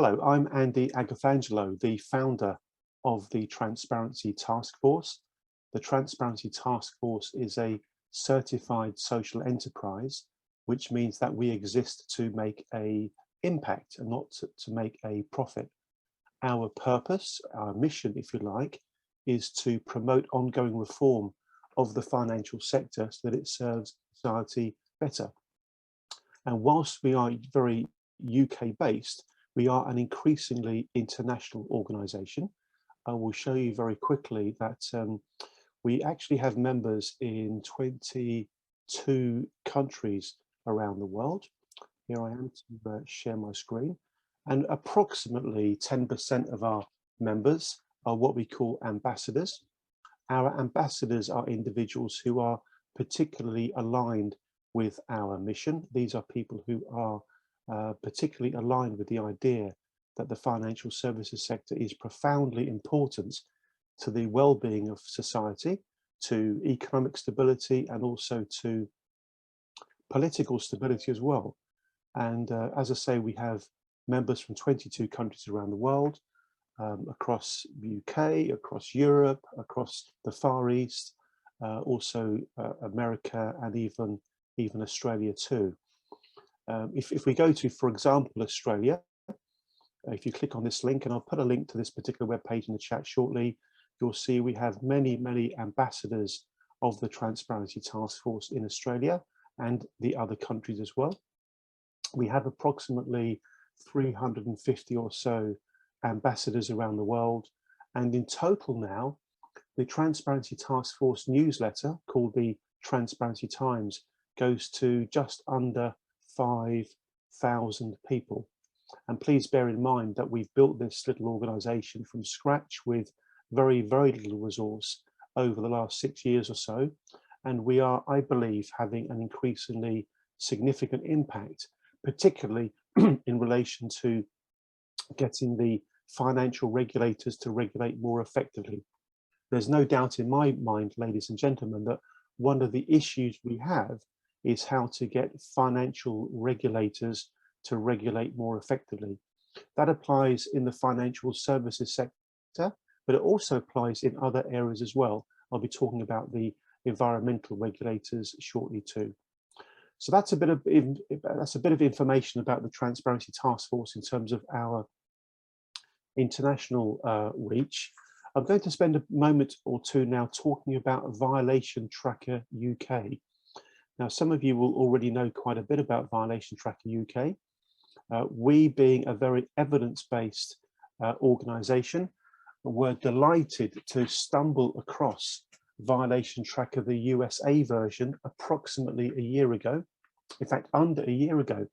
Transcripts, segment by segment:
Hello, I'm Andy Agathangelo, the founder of the Transparency Task Force. The Transparency Task Force is a certified social enterprise, which means that we exist to make an impact and not to make a profit. Our purpose, our mission, if you like, is to promote ongoing reform of the financial sector so that it serves society better. And whilst we are very UK based, we are an increasingly international organisation. I will show you very quickly that we actually have members in 22 countries around the world. Here I am to share my screen. And approximately 10% of our members are what we call ambassadors. Our ambassadors are individuals who are particularly aligned with our mission. These are people who are particularly aligned with the idea that the financial services sector is profoundly important to the well-being of society, to economic stability, and also to political stability as well. And as I say, we have members from 22 countries around the world, across the UK, across Europe, across the Far East, also America, and even Australia too. If we go to, for example, Australia, if you click on this link, and I'll put a link to this particular web page in the chat shortly, you'll see we have many ambassadors of the Transparency Task Force in Australia and the other countries as well. We have approximately 350 or so ambassadors around the world, and in total now, the Transparency Task Force newsletter, called the Transparency Times, goes to just under 5,000 people. And please bear in mind that we've built this little organization from scratch with very little resource over the last 6 years or so. And we are, I believe, having an increasingly significant impact, particularly in relation to getting the financial regulators to regulate more effectively. There's no doubt in my mind, ladies and gentlemen, that one of the issues we have is how to get financial regulators to regulate more effectively. That applies in the financial services sector, but it also applies in other areas as well. I'll be talking about the environmental regulators shortly too. So that's a bit of information about the Transparency Task Force in terms of our international reach. I'm going to spend a moment or two now talking about Violation Tracker UK. Now, some of you will already know quite a bit about Violation Tracker UK. We, being a very evidence-based organisation, were delighted to stumble across Violation Tracker, the USA version, approximately a year ago. In fact, under a year ago.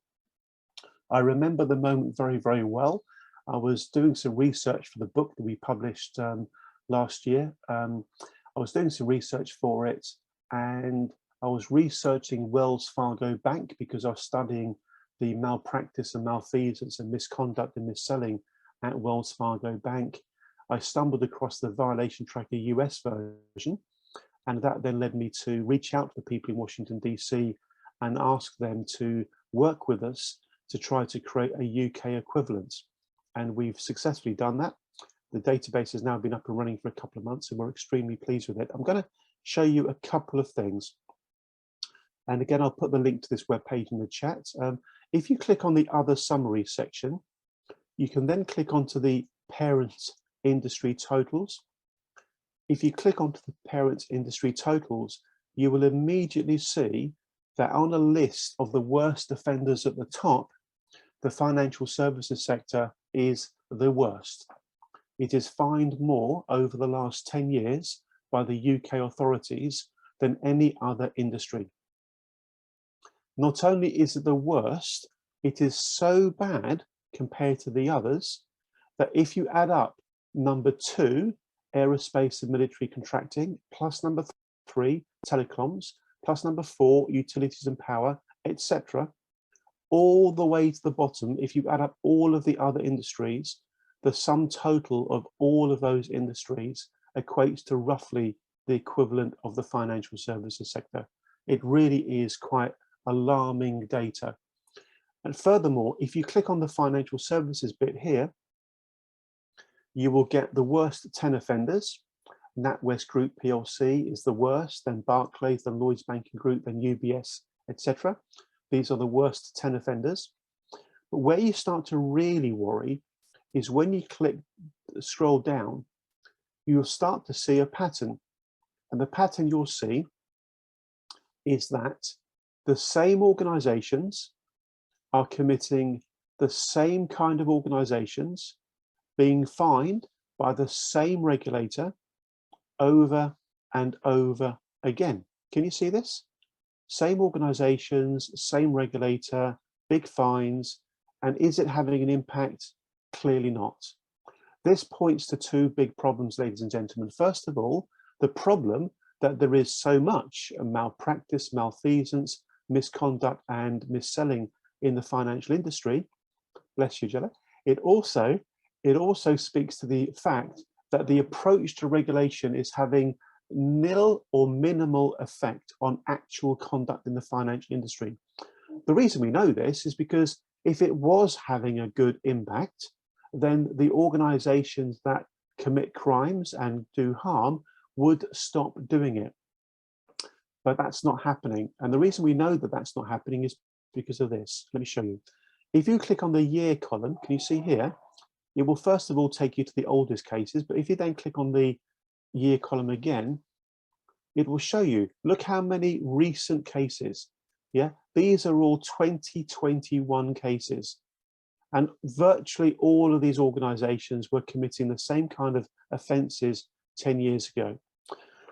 I remember the moment very well. I was doing some research for the book that we published last year. I was doing some research for it, and I was researching Wells Fargo Bank because I was studying the malpractice and malfeasance and misconduct and mis-selling at Wells Fargo Bank. I stumbled across the Violation Tracker US version, and that then led me to reach out to the people in Washington, DC, and ask them to work with us to try to create a UK equivalent. And we've successfully done that. The database has now been up and running for a couple of months, and we're extremely pleased with it. I'm going to show you a couple of things. And again, I'll put the link to this webpage in the chat. If you click on the other summary section, you can then click onto the parent industry totals. If you click onto the parent industry totals, you will immediately see that on a list of the worst offenders at the top, the financial services sector is the worst. It is fined more over the last 10 years by the UK authorities than any other industry. Not only is it the worst, it is so bad compared to the others that if you add up number 2, aerospace and military contracting, plus number 3, telecoms, plus number 4, utilities and power, etc., all the way to the bottom, if you add up all of the other industries, the sum total of all of those industries equates to roughly the equivalent of the financial services sector. It really is quite alarming data. And furthermore, if you click on the financial services bit here, you will get the worst 10 offenders. NatWest Group PLC is the worst, then Barclays, then Lloyds Banking Group, then UBS, etc. These are the worst 10 offenders. But where you start to really worry is when you scroll down, you'll start to see a pattern. And the pattern you'll see is that the same organizations are committing the same kind of organizations being fined by the same regulator over and over again. Can you see this? Same organizations, same regulator, big fines, and is it having an impact? Clearly not. This points to two big problems, ladies and gentlemen. First of all, the problem that there is so much malpractice, malfeasance, misconduct, and mis-selling in the financial industry. Bless you, Jella. It also speaks to the fact that the approach to regulation is having nil or minimal effect on actual conduct in the financial industry. The reason we know this is because if it was having a good impact, then the organizations that commit crimes and do harm would stop doing it. But that's not happening. And the reason we know that that's not happening is because of this. Let me show you. If you click on the year column, can you see here? It will first of all take you to the oldest cases, but if you then click on the year column again, it will show you, look how many recent cases. Yeah, these are all 2021 cases. And virtually all of these organizations were committing the same kind of offenses 10 years ago.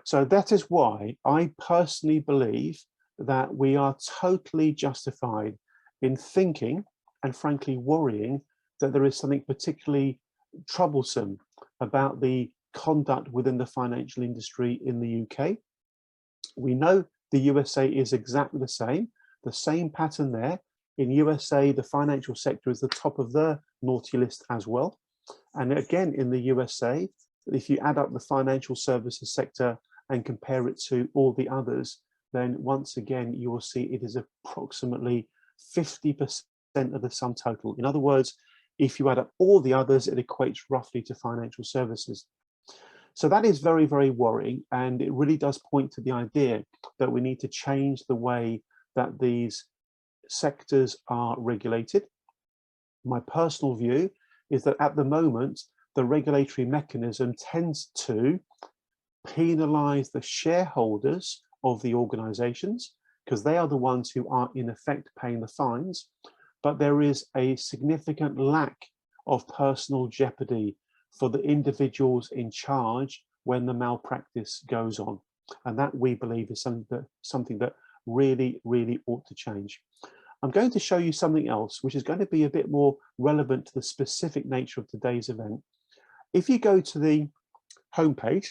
So that is why I personally believe that we are totally justified in thinking and frankly worrying that there is something particularly troublesome about the conduct within the financial industry in the UK. We know the USA is exactly the same pattern there. In USA, the financial sector is the top of the naughty list as well. And again, in the USA, if you add up the financial services sector and compare it to all the others, then once again, you will see it is approximately 50% of the sum total. In other words, if you add up all the others, it equates roughly to financial services. So that is very, very worrying. And it really does point to the idea that we need to change the way that these sectors are regulated. My personal view is that at the moment, the regulatory mechanism tends to penalize the shareholders of the organizations because they are the ones who are in effect paying the fines. But there is a significant lack of personal jeopardy for the individuals in charge when the malpractice goes on. And that, we believe, is something that really, really ought to change. I'm going to show you something else, which is going to be a bit more relevant to the specific nature of today's event. If you go to the homepage,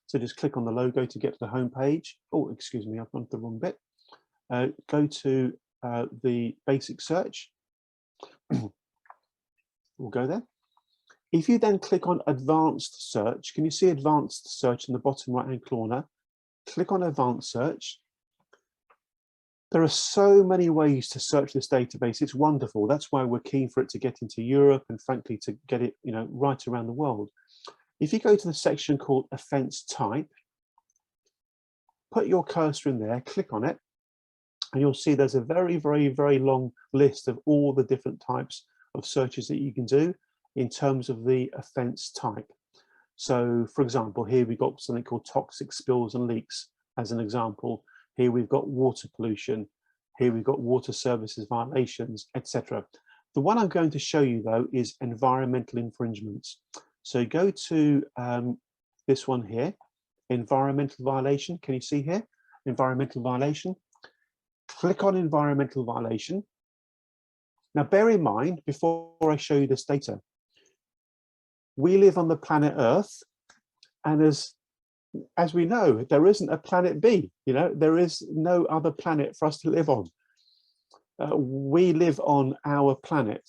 so just click on the logo to get to the homepage. Oh, excuse me, I've gone to the wrong bit. Go to the basic search. We'll go there. If you then click on advanced search, can you see advanced search in the bottom right hand corner? Click on advanced search. There are so many ways to search this database. It's wonderful. That's why we're keen for it to get into Europe and frankly to get it, right around the world. If you go to the section called offence type, put your cursor in there, click on it, and you'll see there's a very, very, very long list of all the different types of searches that you can do in terms of the offence type. So for example, here we've got something called toxic spills and leaks as an example. Here we've got water pollution. Here we've got water services violations, etc. The one I'm going to show you though is environmental infringements. So go to this one here, environmental violation. Can you see here? Environmental violation. Click on environmental violation. Now bear in mind, before I show you this data, we live on the planet Earth, and as we know, there isn't a planet B, there is no other planet for us to live on. We live on our planet,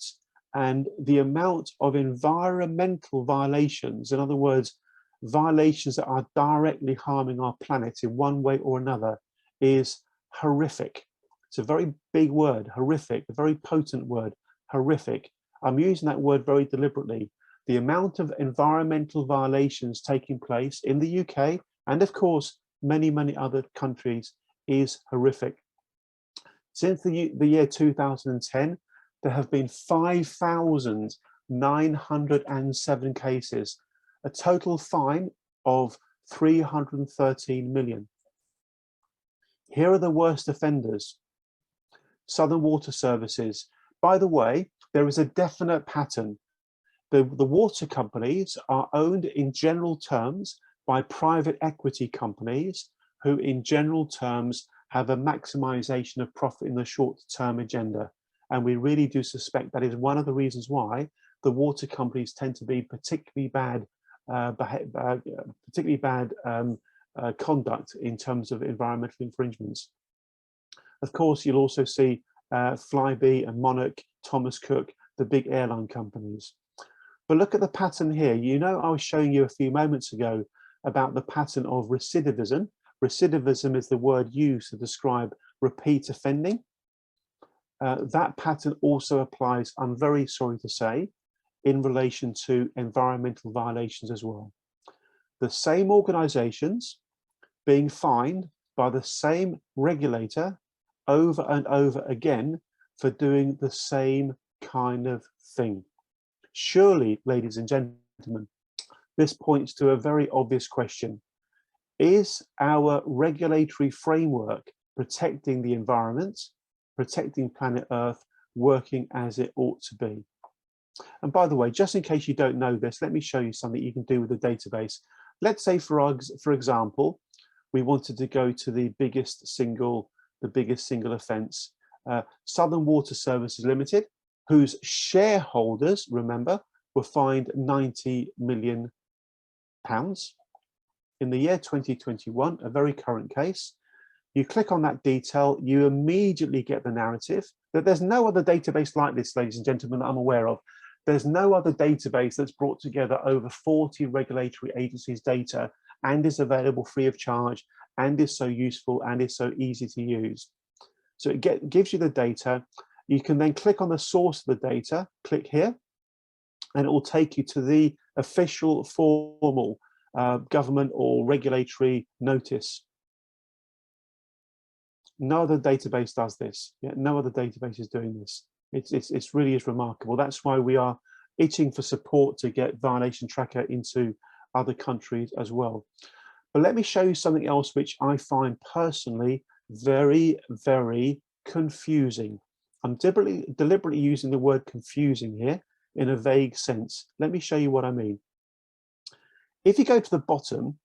and the amount of environmental violations, in other words, violations that are directly harming our planet in one way or another, is horrific. It's a very big word, horrific, a very potent word, horrific. I'm using that word very deliberately. The amount of environmental violations taking place in the UK, and of course, many, many other countries, is horrific. Since the year 2010, there have been 5,907 cases, a total fine of 313 million. Here are the worst offenders. Southern Water Services. By the way, there is a definite pattern. The water companies are owned in general terms by private equity companies who in general terms have a maximization of profit in the short-term agenda. And we really do suspect that is one of the reasons why the water companies tend to be particularly bad conduct in terms of environmental infringements. Of course, you'll also see Flybe and Monarch, Thomas Cook, the big airline companies. But look at the pattern here. You know, I was showing you a few moments ago about the pattern of recidivism. Recidivism is the word used to describe repeat offending. That pattern also applies, I'm very sorry to say, in relation to environmental violations as well. The same organizations being fined by the same regulator over and over again for doing the same kind of thing. Surely, ladies and gentlemen, this points to a very obvious question. Is our regulatory framework protecting the environment, protecting planet Earth, working as it ought to be? And by the way, just in case you don't know this, let me show you something you can do with the database. Let's say, for example, we wanted to go to the biggest single offence, Southern Water Services Limited, whose shareholders, remember, were fined £90 million. In the year 2021, a very current case. You click on that detail, you immediately get the narrative that there's no other database like this, ladies and gentlemen, that I'm aware of. There's no other database that's brought together over 40 regulatory agencies' data and is available free of charge and is so useful and is so easy to use. So it gives you the data. You can then click on the source of the data, click here, and it will take you to the official formal government or regulatory notice. No other database does this. Yeah, no other database is doing this. It's really is remarkable. That's why we are itching for support to get Violation Tracker into other countries as well. But let me show you something else which I find personally very, very confusing. I'm deliberately using the word confusing here in a vague sense. Let me show you what I mean. If you go to the bottom,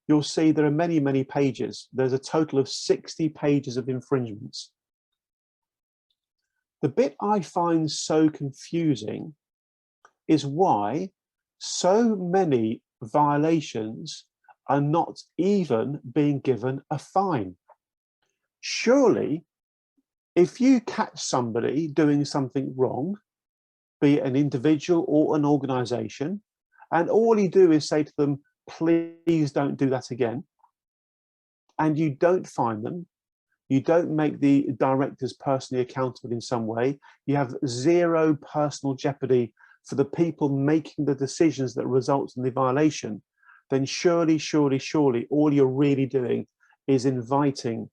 you'll see there are many, many pages. There's a total of 60 pages of infringements. The bit I find so confusing is why so many violations are not even being given a fine. Surely, if you catch somebody doing something wrong, be it an individual or an organization, and all you do is say to them, please don't do that again, and you don't fine them, you don't make the directors personally accountable in some way, you have zero personal jeopardy for the people making the decisions that result in the violation, then surely, surely, surely all you're really doing is inviting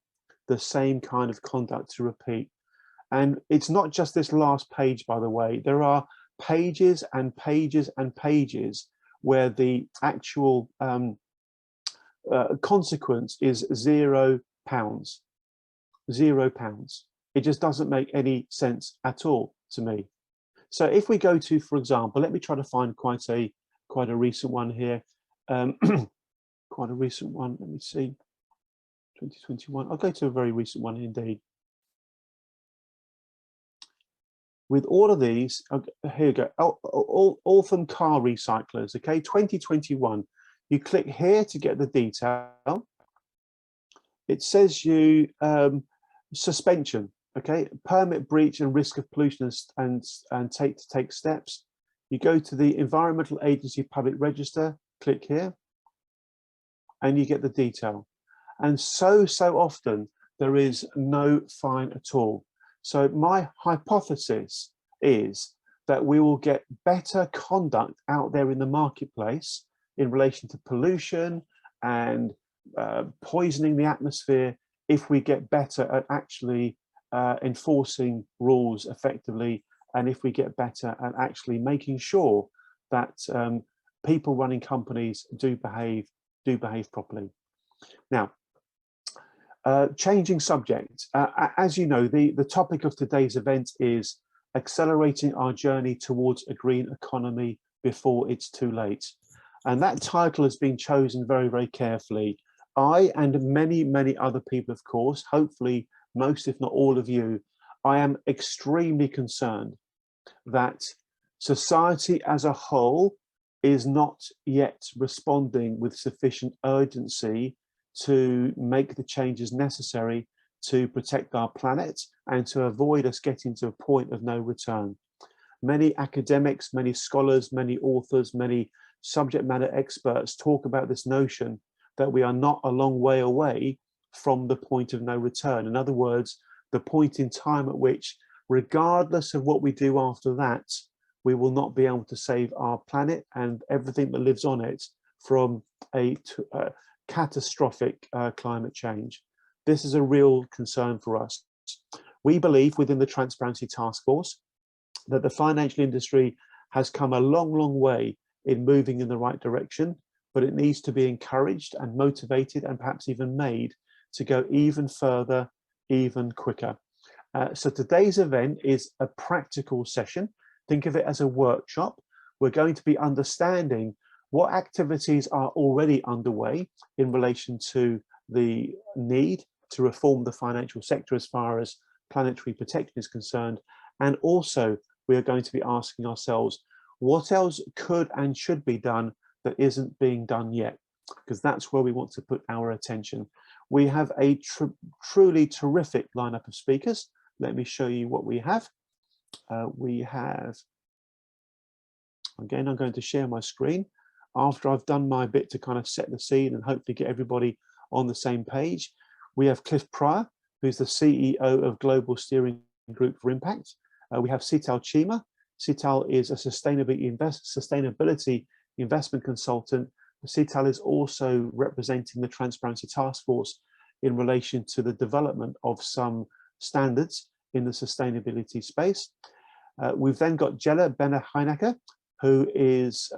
the same kind of conduct to repeat. And it's not just this last page, by the way. There are pages and pages and pages where the actual consequence is £0. £0. It just doesn't make any sense at all to me. So if we go to, for example, let me try to find quite a recent one here. Quite a recent one. Let me see. 2021. I'll go to a very recent one indeed. With all of these, okay, here you go. All from car recyclers. Okay, 2021. You click here to get the detail. It says you suspension. Okay, permit breach and risk of pollution and take steps. You go to the Environmental Agency Public Register. Click here, and you get the detail. And so often there is no fine at all. So my hypothesis is that we will get better conduct out there in the marketplace in relation to pollution and poisoning the atmosphere if we get better at actually enforcing rules effectively, and if we get better at actually making sure that people running companies do behave properly. Now, changing subject, as you know, the topic of today's event is accelerating our journey towards a green economy before it's too late. And that title has been chosen very, very carefully. I and many other people, of course, hopefully most, if not all of you, I am extremely concerned that society as a whole is not yet responding with sufficient urgency to make the changes necessary to protect our planet and to avoid us getting to a point of no return. Many academics, many scholars, many authors, many subject matter experts talk about this notion that we are not a long way away from the point of no return. In other words, the point in time at which, regardless of what we do after that, we will not be able to save our planet and everything that lives on it from a catastrophic climate change. This is a real concern for us. We believe within the Transparency Task Force that the financial industry has come a long way in moving in the right direction, but it needs to be encouraged and motivated and perhaps even made to go even further, even quicker. So today's event is a practical session. Think of it as a workshop. We're going to be understanding what activities are already underway in relation to the need to reform the financial sector as far as planetary protection is concerned. And also, we are going to be asking ourselves, what else could and should be done that isn't being done yet? Because that's where we want to put our attention. We have a truly terrific lineup of speakers. Let me show you what we have. We have, again, I'm going to share my screen after I've done my bit to kind of set the scene and hopefully get everybody on the same page. We have Cliff Pryor, who's the CEO of Global Steering Group for Impact. We have Sital Chima. Sital is a sustainability investment consultant. Sital is also representing the Transparency Task Force in relation to the development of some standards in the sustainability space. We've then got Jelle Benner-Heinecker, who is,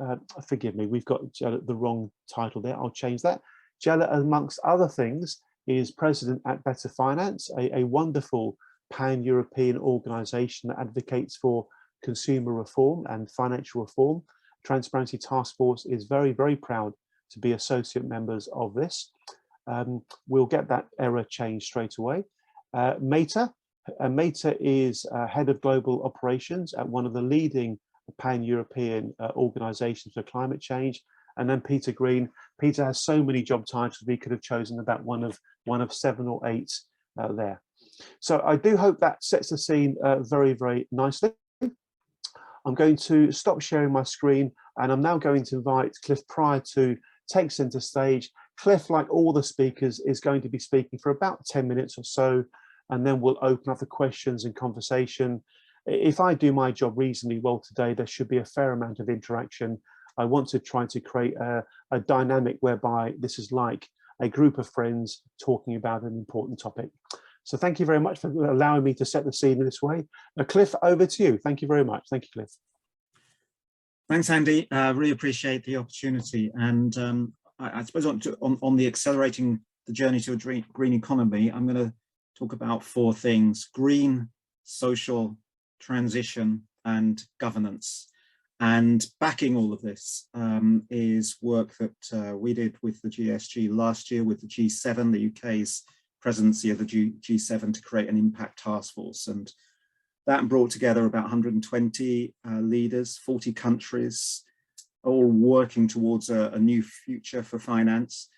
forgive me, we've got Jelle, the wrong title there, I'll change that. Jelle, amongst other things, is president at Better Finance, a wonderful pan-European organization that advocates for consumer reform and financial reform. Transparency Task Force is very proud to be associate members of this. We'll get that error changed straight away. Meta is head of global operations at one of the leading pan-European organizations for climate change. And then Peter Green. Peter has so many job titles, we could have chosen about one of 7 or 8 there. So I do hope that sets the scene very nicely. I'm going to stop sharing my screen, and I'm now going to invite Cliff Pryor to take center stage. Cliff, like all the speakers, is going to be speaking for about 10 minutes or so, and then we'll open up for questions and conversation. If I do my job reasonably well today, there should be a fair amount of interaction. I want to try to create a dynamic whereby this is like a group of friends talking about an important topic. So thank you very much for allowing me to set the scene in this way. Cliff, over to you. Thank you very much. Thank you, Cliff. Thanks, Andy. Really appreciate the opportunity. And I suppose on the accelerating the journey to a green economy, I'm going to talk about 4 things: green, social, transition, and governance. And backing all of this is work that we did with the GSG last year with the G7, the UK's presidency of the G7, to create an impact task force. And that brought together about 120 leaders, 40 countries, all working towards a new future for finance,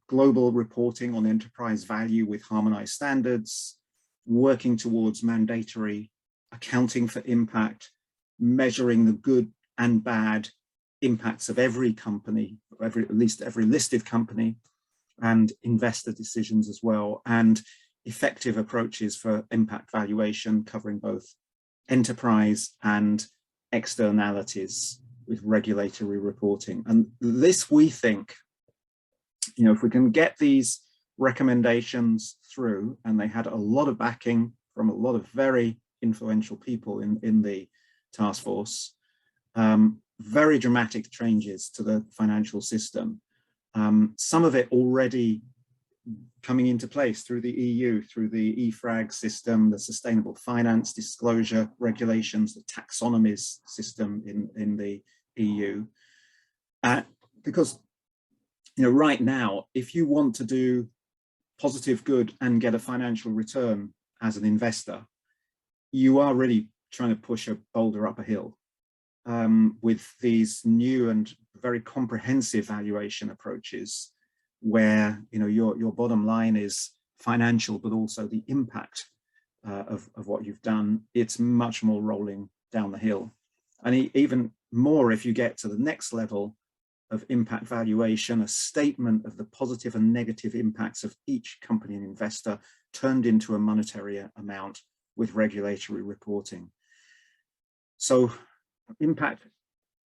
global reporting on enterprise value with harmonized standards, working towards mandatory accounting for impact, measuring the good and bad impacts of every company, at least every listed company, and investor decisions as well, and effective approaches for impact valuation covering both enterprise and externalities with regulatory reporting. And this, we think, if we can get these recommendations through, and they had a lot of backing from a lot of very influential people in the task force, very dramatic changes to the financial system. Some of it already coming into place through the EU, through the EFRAG system, the sustainable finance disclosure regulations, the taxonomies system in the EU. Because right now, if you want to do positive good and get a financial return as an investor, you are really trying to push a boulder up a hill with these new and very comprehensive valuation approaches, where your bottom line is financial, but also the impact of what you've done. It's much more rolling down the hill. And even more if you get to the next level of impact valuation, a statement of the positive and negative impacts of each company and investor turned into a monetary amount with regulatory reporting. So impact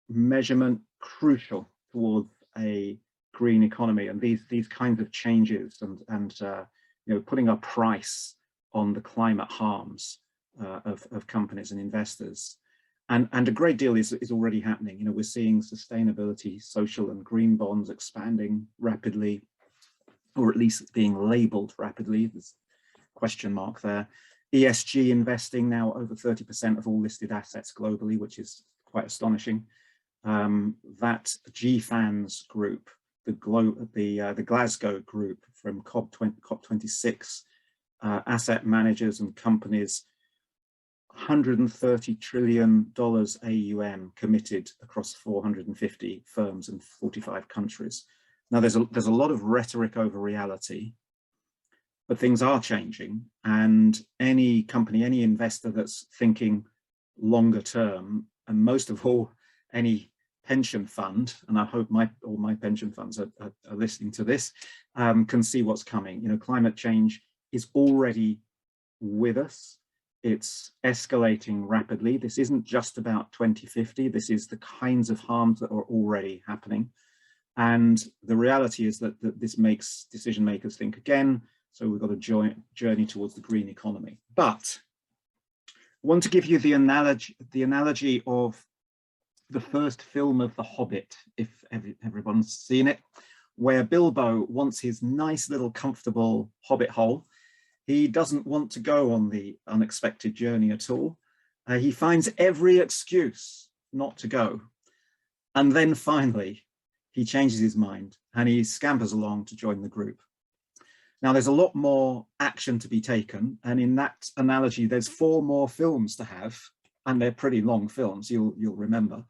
measurement, crucial towards a green economy, and these kinds of changes, and putting a price on the climate harms of companies and investors. And a great deal is already happening. We're seeing sustainability, social and green bonds expanding rapidly, or at least being labeled rapidly. There's a question mark there. ESG investing now over 30% of all listed assets globally, which is quite astonishing. That GFANZ group, the Glasgow group from COP26, asset managers and companies, $130 trillion AUM committed across 450 firms in 45 countries. Now there's a lot of rhetoric over reality, but things are changing, and any company, any investor that's thinking longer term, and most of all, any pension fund, and I hope all my pension funds are listening to this, can see what's coming. Climate change is already with us. It's escalating rapidly. This isn't just about 2050. This is the kinds of harms that are already happening. And the reality is that this makes decision makers think again. So we've got a journey towards the green economy. But I want to give you the analogy of the first film of The Hobbit, if everyone's seen it, where Bilbo wants his nice little comfortable hobbit hole. He doesn't want to go on the unexpected journey at all. He finds every excuse not to go. And then finally, he changes his mind and he scampers along to join the group. Now, there's a lot more action to be taken. And in that analogy, there's 4 more films to have, and they're pretty long films, you'll remember.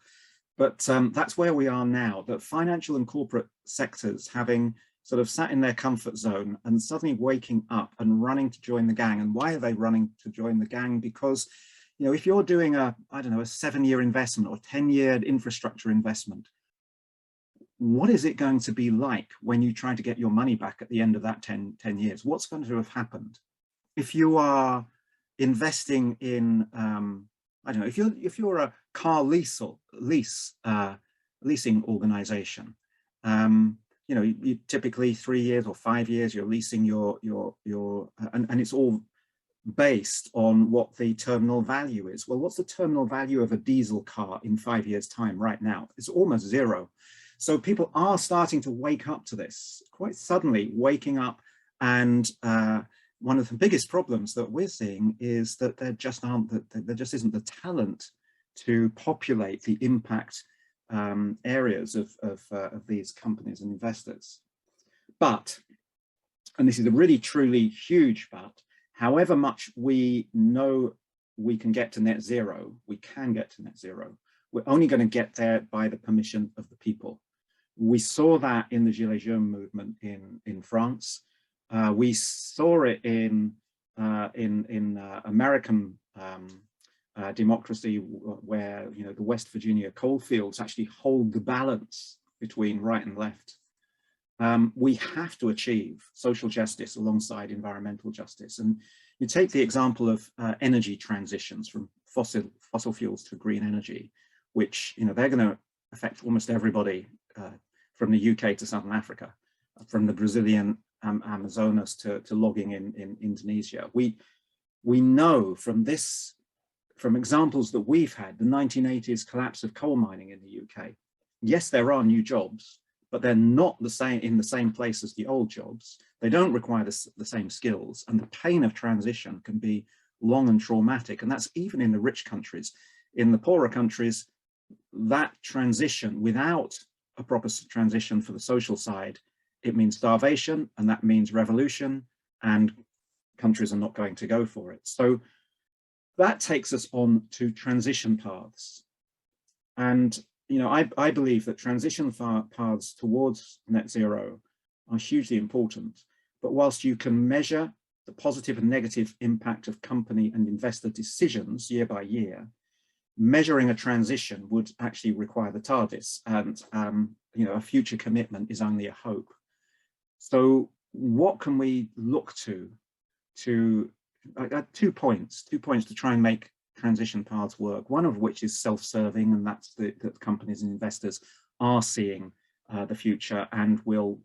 But that's where we are now, that financial and corporate sectors, having sort of sat in their comfort zone and suddenly waking up and running to join the gang. And why are they running to join the gang? Because, if you're doing a 7-year investment or 10-year infrastructure investment, what is it going to be like when you try to get your money back at the end of that 10 years? What's going to have happened? If you are investing in, if you're a car leasing organization, you typically 3 years or 5 years, you're leasing and it's all based on what the terminal value is. Well, what's the terminal value of a diesel car in 5 years' time right now? It's almost zero. So people are starting to wake up to this, quite suddenly waking up. And one of the biggest problems that we're seeing is that there just isn't the talent to populate the impact areas of these companies and investors. But, and this is a really truly huge but, however much we know we can get to net zero, we're only going to get there by the permission of the people. We saw that in the Gilets jaunes movement in France. We saw it in American democracy, where the West Virginia coal fields actually hold the balance between right and left. we have to achieve social justice alongside environmental justice. And you take the example of energy transitions from fossil fuels to green energy, which, you know, they're going to affect almost everybody from the UK to Southern Africa, from the Brazilian Amazonas to logging in Indonesia. We know from examples that we've had, the 1980s collapse of coal mining in the UK. Yes, there are new jobs, but they're not the same in the same place as the old jobs. They don't require the same skills, and the pain of transition can be long and traumatic. And that's even in the rich countries. In the poorer countries, that transition, without a proper transition for the social side, it means starvation, and that means revolution, and countries are not going to go for it. So that takes us on to transition paths. And, you know, I believe that transition paths towards net zero are hugely important. But whilst you can measure the positive and negative impact of company and investor decisions year by year, measuring a transition would actually require the TARDIS, and you know, a future commitment is only a hope. So what can we look to I got 2 points to try and make transition paths work, one of which is self-serving, and that's that companies and investors are seeing the future and will,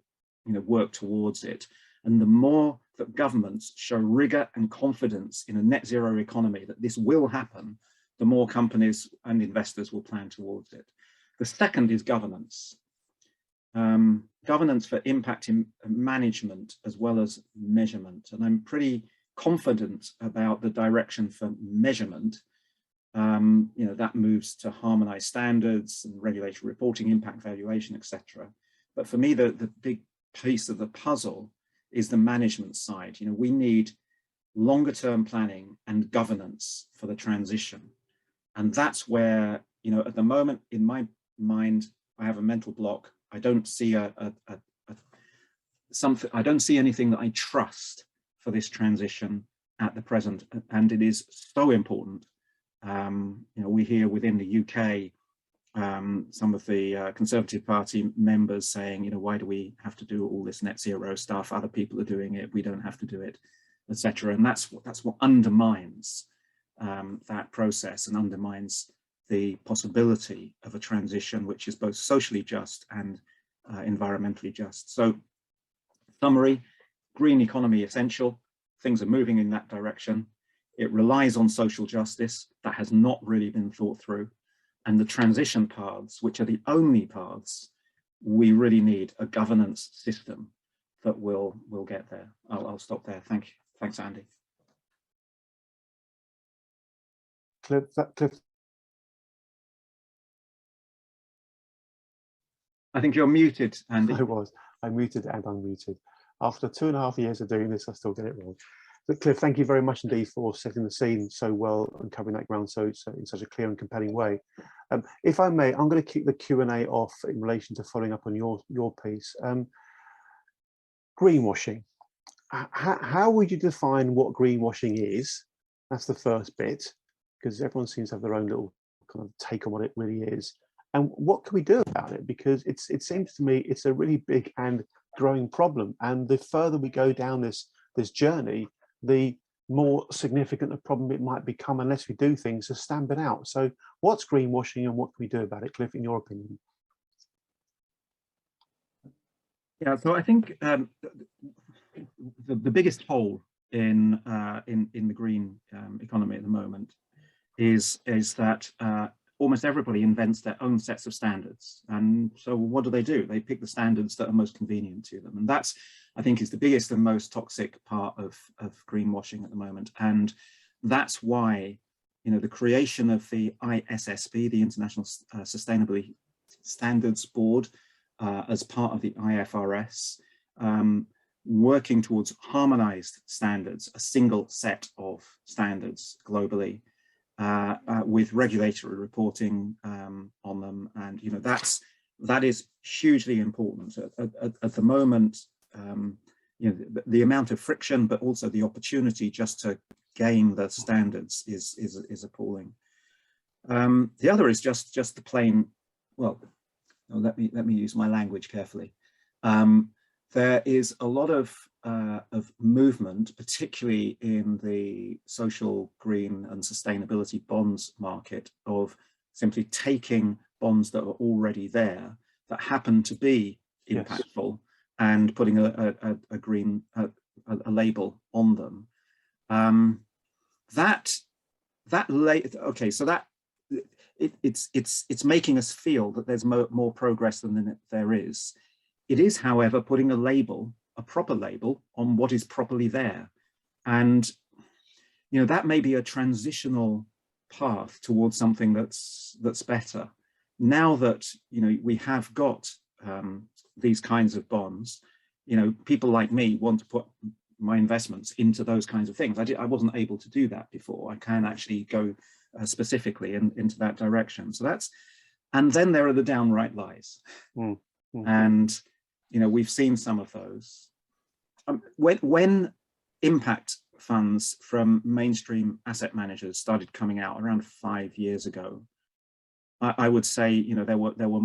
you know, work towards it. And the more that governments show rigor and confidence in a net zero economy that this will happen, the more companies and investors will plan towards it. The second is governance. Governance for impact in management as well as measurement. And I'm pretty confident about the direction for measurement. You know, that moves to harmonized standards and regulatory reporting, impact valuation, etc. But for me, the big piece of the puzzle is the management side. You know, we need longer term planning and governance for the transition. And that's where, you know, at the moment in my mind, I have a mental block. I don't see I don't see anything that I trust for this transition at the present, and it is so important. You know, we hear within the UK some of the Conservative Party members saying, you know, why do we have to do all this net zero stuff? Other people are doing it. We don't have to do it, etc. And that's what undermines that process and undermines the possibility of a transition which is both socially just and environmentally just. So, summary: green economy essential. Things are moving in that direction. It relies on social justice that has not really been thought through. And the transition paths, which are the only paths, we really need a governance system that will get there. I'll stop there. Thank you. Thanks, Andy. Cliff. I think you're muted, Andy. I muted and unmuted. After 2.5 years of doing this, I still get it wrong. But Cliff, thank you very much indeed for setting the scene so well and covering that ground so in such a clear and compelling way. If I may, I'm going to kick the Q&A off in relation to following up on your piece. Greenwashing. How would you define what greenwashing is? That's the first bit, because everyone seems to have their own little kind of take on what it really is. And what can we do about it? Because it seems to me it's a really big and growing problem. And the further we go down this journey, the more significant a problem it might become unless we do things to stamp it out. So what's greenwashing and what can we do about it, Cliff, in your opinion? Yeah, so I think the biggest hole in the green economy at the moment is that almost everybody invents their own sets of standards. And so what do? They pick the standards that are most convenient to them. And that's, I think, is the biggest and most toxic part of greenwashing at the moment. And that's why, you know, the creation of the ISSB, the International Sustainability Standards Board, as part of the IFRS, working towards harmonized standards, a single set of standards globally, with regulatory reporting on them. And, you know, that is hugely important. At the moment, you know, the amount of friction, but also the opportunity just to gain the standards is appalling. The other is just the plain, well, let me use my language carefully. There is a lot of movement, particularly in the social, green and sustainability bonds market, of simply taking bonds that are already there that happen to be impactful, yes, and putting a green label on them. Okay, so that it's making us feel that there's more progress than there is. It is, however, putting a label, a proper label, on what is properly there. And, you know, that may be a transitional path towards something that's better. Now that, you know, we have got these kinds of bonds, you know, people like me want to put my investments into those kinds of things. I wasn't able to do that before. I can actually go specifically into that direction. So that's, and then there are the downright lies. And, you know, we've seen some of those. When impact funds from mainstream asset managers started coming out around 5 years ago, I would say, you know, there were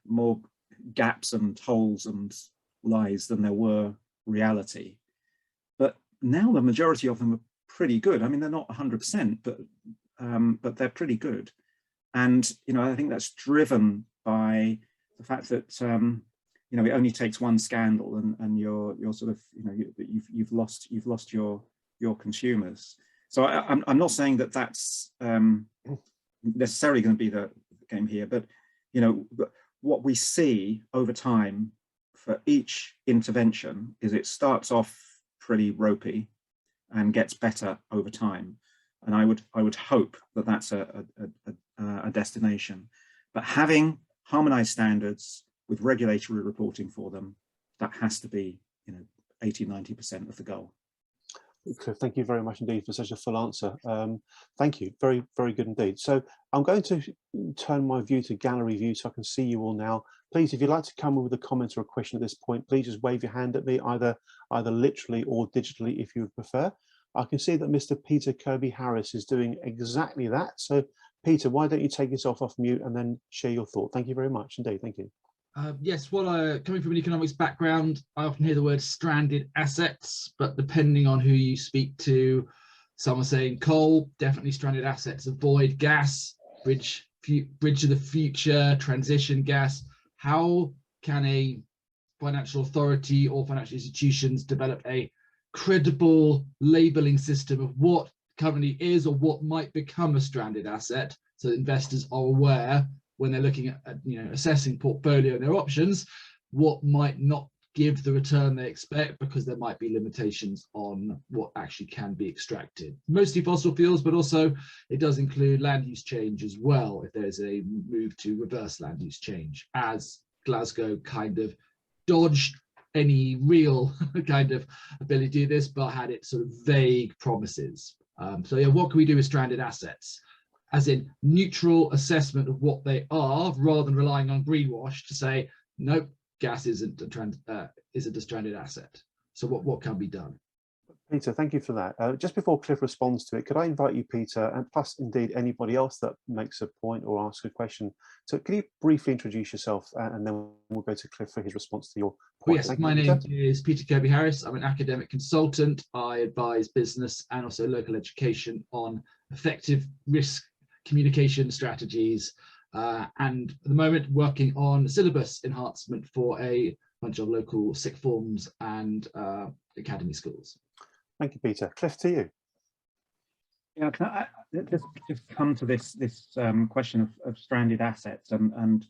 more gaps and holes and lies than there were reality. But now the majority of them are pretty good. I mean, they're not 100%, but they're pretty good. And, you know, I think that's driven by the fact that, you know, it only takes one scandal and you're sort of, you know, you've lost your consumers. So I'm not saying that that's necessarily going to be the game here, but, you know, what we see over time for each intervention is it starts off pretty ropey and gets better over time. And I would hope that that's a destination. But having harmonized standards with regulatory reporting for them, that has to be, you know, 80–90% of the goal. Cliff, thank you very much indeed for such a full answer. Thank you, very, very good indeed. So I'm going to turn my view to gallery view so I can see you all now. Please, if you'd like to come in with a comment or a question at this point, please just wave your hand at me, either literally or digitally if you would prefer. I can see that Mr. Peter Kirby Harris is doing exactly that. So Peter, why don't you take yourself off mute and then share your thought? Thank you very much indeed. Thank you. Yes, well, coming from an economics background, I often hear the word stranded assets, but depending on who you speak to, some are saying coal, definitely stranded assets, avoid gas, bridge of the future, transition gas. How can a financial authority or financial institutions develop a credible labeling system of what currently is or what might become a stranded asset, so that investors are aware when they're looking at, you know, assessing portfolio and their options, what might not give the return they expect because there might be limitations on what actually can be extracted. Mostly fossil fuels, but also it does include land use change as well, if there's a move to reverse land use change, as Glasgow kind of dodged any real kind of ability to do this, but had its sort of vague promises. So yeah, what can we do with stranded assets? As in neutral assessment of what they are, rather than relying on greenwash to say, nope, gas isn't a stranded asset. So what can be done? Peter, thank you for that. Just before Cliff responds to it, could I invite you, Peter, and plus indeed anybody else that makes a point or asks a question. So can you briefly introduce yourself and then we'll go to Cliff for his response to your point. Yes, my name is Peter Kirby Harris. I'm an academic consultant. I advise business and also local education on effective risk communication strategies, and at the moment working on syllabus enhancement for a bunch of local sixth forms and academy schools. Thank you, Peter. Cliff, to you. Yeah, can I just come to this question of stranded assets and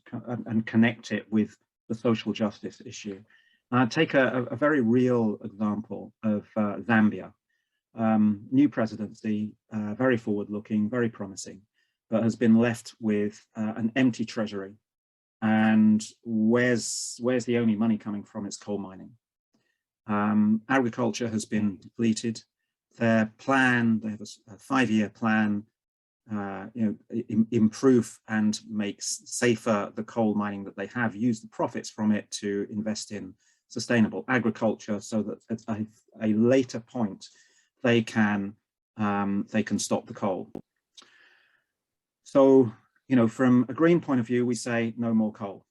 connect it with the social justice issue. Take a very real example of Zambia. New presidency, very forward-looking, very promising, but has been left with an empty treasury. And where's the only money coming from? It's coal mining. Agriculture has been depleted. Their plan, they have a 5-year plan, you know, improve and make safer the coal mining that they have, use the profits from it to invest in sustainable agriculture, so that at a later point they can stop the coal. So, you know, from a green point of view, we say no more coal.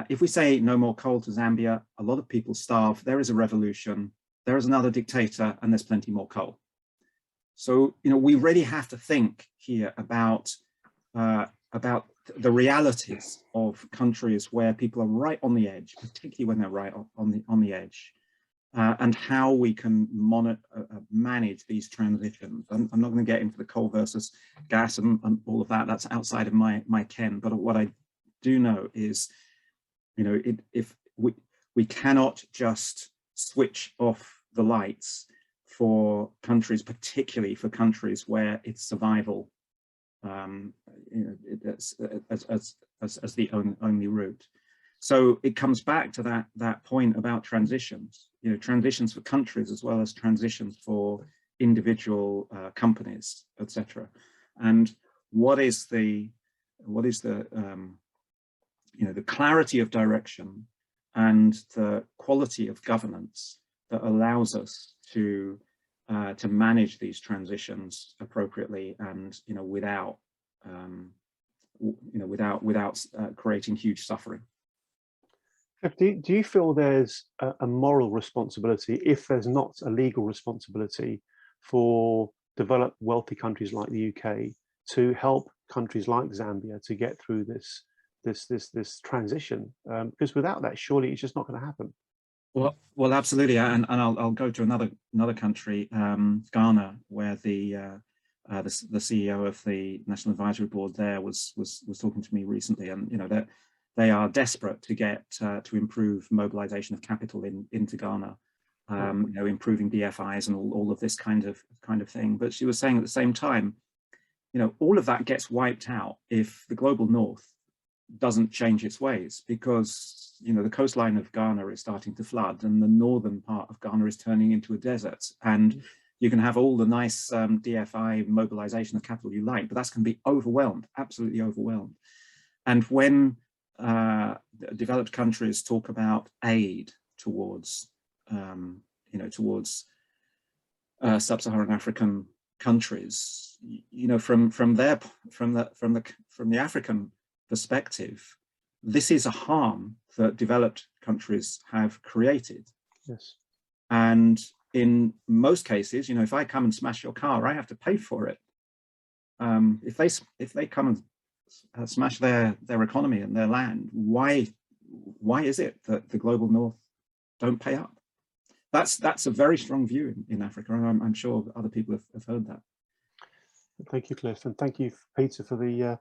if we say no more coal to Zambia, a lot of people starve, there is a revolution, there is another dictator, and there's plenty more coal. So, we really have to think here about the realities of countries where people are right on the edge, particularly when they're right on the edge, and how we can manage these transitions. I'm not going to get into the coal versus gas and all of that. That's outside of my ken. But what I do know is, if we cannot just switch off the lights for countries, particularly for countries where it's survival as the only route. So it comes back to that point about transitions, transitions for countries as well as transitions for individual companies, etc. And what is the the clarity of direction and the quality of governance that allows us to manage these transitions appropriately and without creating huge suffering. Do you feel there's a moral responsibility, if there's not a legal responsibility, for developed wealthy countries like the UK to help countries like Zambia to get through this transition? Because without that, surely it's just not going to happen. Well, absolutely, and I'll go to another country, Ghana, where the CEO of the National Advisory Board there was talking to me recently, and that they are desperate to get to improve mobilization of capital into Ghana, improving DFIs and all of this kind of thing. But she was saying at the same time, all of that gets wiped out if the global North doesn't change its ways, because the coastline of Ghana is starting to flood and the northern part of Ghana is turning into a desert, and you can have all the nice DFI mobilization of capital you like, but that's going to be overwhelmed, absolutely overwhelmed. And when developed countries talk about aid towards sub-Saharan African countries, from the African perspective, this is a harm that developed countries have created. Yes. And in most cases, if I come and smash your car, I have to pay for it. If they come and smash their economy and their land, why is it that the global North don't pay up? That's a very strong view in Africa, and I'm sure other people have heard that. Thank you, Cliff, and thank you, Peter, for the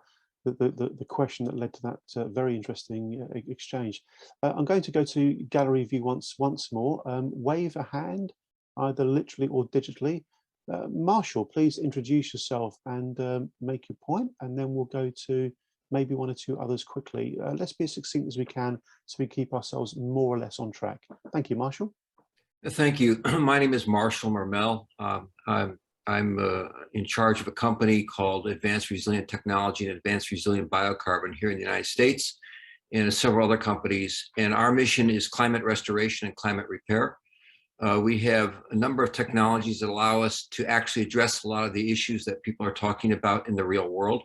question that led to that very interesting exchange. I'm going to go to gallery view once more. Wave a hand, either literally or digitally. Marshall, please introduce yourself and make your point, and then we'll go to maybe one or two others quickly. Let's be as succinct as we can so we keep ourselves more or less on track. Thank you, Marshall. Thank you. My name is Marshall Marmel. I'm in charge of a company called Advanced Resilient Technology and Advanced Resilient Biocarbon here in the United States, and several other companies. And our mission is climate restoration and climate repair. We have a number of technologies that allow us to actually address a lot of the issues that people are talking about in the real world.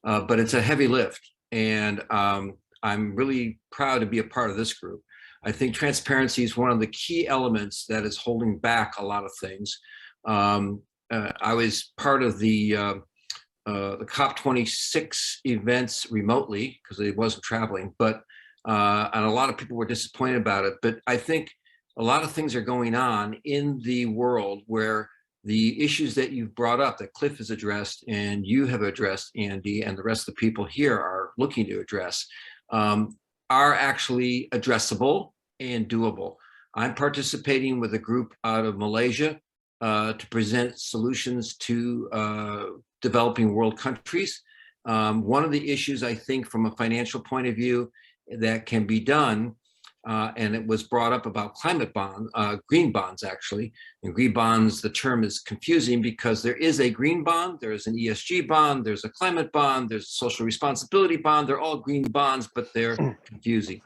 But it's a heavy lift, and I'm really proud to be a part of this group. I think transparency is one of the key elements that is holding back a lot of things. I was part of the COP26 events remotely because I wasn't traveling, but and a lot of people were disappointed about it. But I think a lot of things are going on in the world where the issues that you've brought up, that Cliff has addressed and you have addressed, Andy, and the rest of the people here are looking to address, are actually addressable and doable. I'm participating with a group out of Malaysia to present solutions to developing world countries. One of the issues, I think, from a financial point of view that can be done, and it was brought up about climate bond, green bonds actually. And green bonds, the term is confusing because there is a green bond, there's an ESG bond, there's a climate bond, there's a social responsibility bond. They're all green bonds, but they're confusing.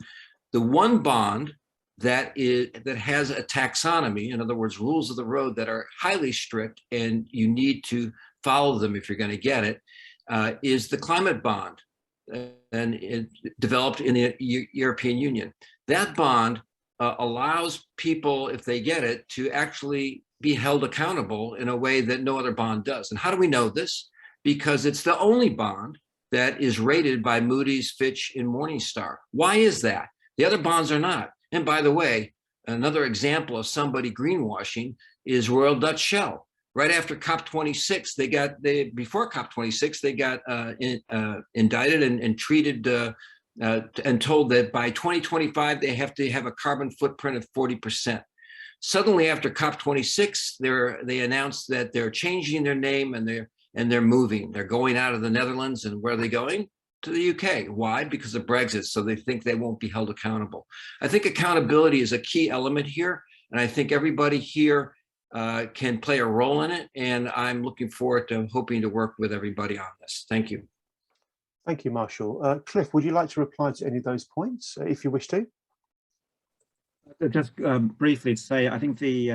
The one bond that has a taxonomy, in other words, rules of the road that are highly strict and you need to follow them if you're going to get it, is the climate bond. and it developed in the European Union. That bond allows people, if they get it, to actually be held accountable in a way that no other bond does. And how do we know this? Because it's the only bond that is rated by Moody's, Fitch, and Morningstar. Why is that? The other bonds are not. And by the way, another example of somebody greenwashing is Royal Dutch Shell. Right after COP26, before COP26, they got indicted and treated and told that by 2025, they have to have a carbon footprint of 40%. Suddenly after COP26, they announced that they're changing their name and they're moving. They're going out of the Netherlands, and where are they going? To the UK. Why? Because of Brexit. So they think they won't be held accountable. I think accountability is a key element here. And I think everybody here can play a role in it. And I'm looking forward to hoping to work with everybody on this. Thank you. Thank you, Marshall. Cliff, would you like to reply to any of those points, if you wish to? Just briefly to say, I think the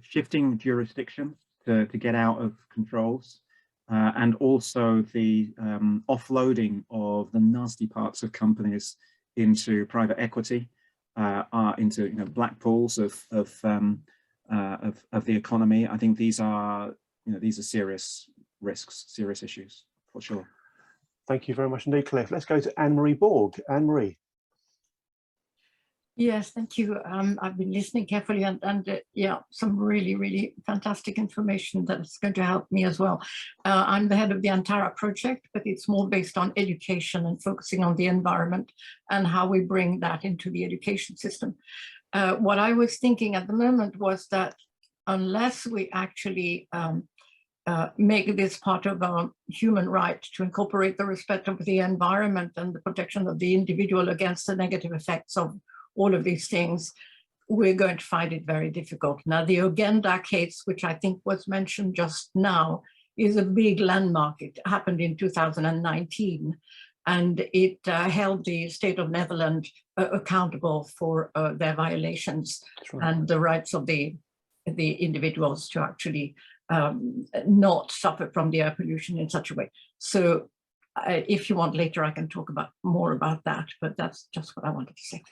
shifting jurisdiction to get out of controls, and also the offloading of the nasty parts of companies into private equity, into black pools of the economy. I think these are serious risks, serious issues for sure. Thank you very much indeed, Cliff. Let's go to Anne-Marie Borg. Anne-Marie. Yes, thank you. I've been listening carefully, and yeah, some really, really fantastic information that's going to help me as well. I'm the head of the Antara project, but it's more based on education and focusing on the environment and how we bring that into the education system. What I was thinking at the moment was that unless we actually make this part of our human right to incorporate the respect of the environment and the protection of the individual against the negative effects of all of these things, we're going to find it very difficult. Now, the Uganda case, which I think was mentioned just now, is a big landmark. It happened in 2019, and it held the state of Netherlands accountable for their violations and the rights of the individuals to actually not suffer from the air pollution in such a way. So if you want later, I can talk more about that, but that's just what I wanted to say.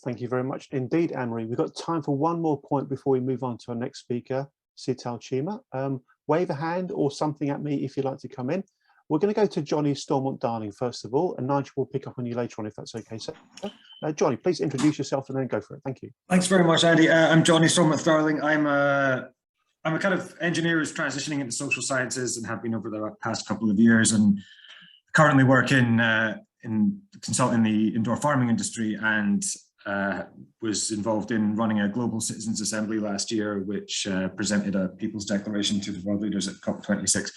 Thank you very much indeed, Anne-Marie. We've got time for one more point before we move on to our next speaker, Sital Chima. Wave a hand or something at me if you'd like to come in. We're going to go to Johnny Stormont-Darling first of all, and Nigel will pick up on you later on if that's okay. So, Johnny, please introduce yourself and then go for it. Thank you. Thanks very much, Andy. I'm Johnny Stormont-Darling. I'm a kind of engineer who's transitioning into social sciences and have been over the past couple of years, and currently work in consulting the indoor farming industry, and was involved in running a global citizens assembly last year, which presented a people's declaration to the world leaders at COP26,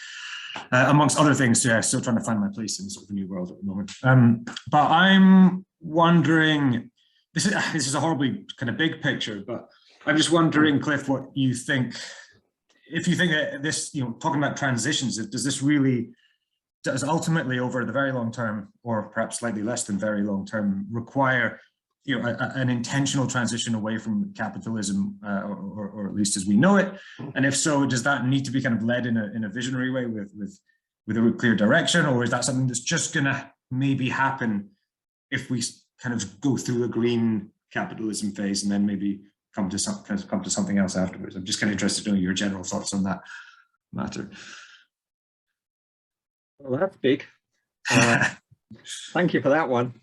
amongst other things. Yeah, still trying to find my place in sort of a new world at the moment. But I'm wondering, this is a horribly kind of big picture, but I'm just wondering, Cliff, what you think, if you think that this, talking about transitions, does ultimately over the very long term, or perhaps slightly less than very long term, require an intentional transition away from capitalism, or at least as we know it? And if so, does that need to be kind of led in a visionary way with a clear direction, or is that something that's just going to maybe happen if we kind of go through a green capitalism phase and then maybe come to something else afterwards? I'm just kind of interested to know your general thoughts on that matter. Well, that's big. Thank you for that one.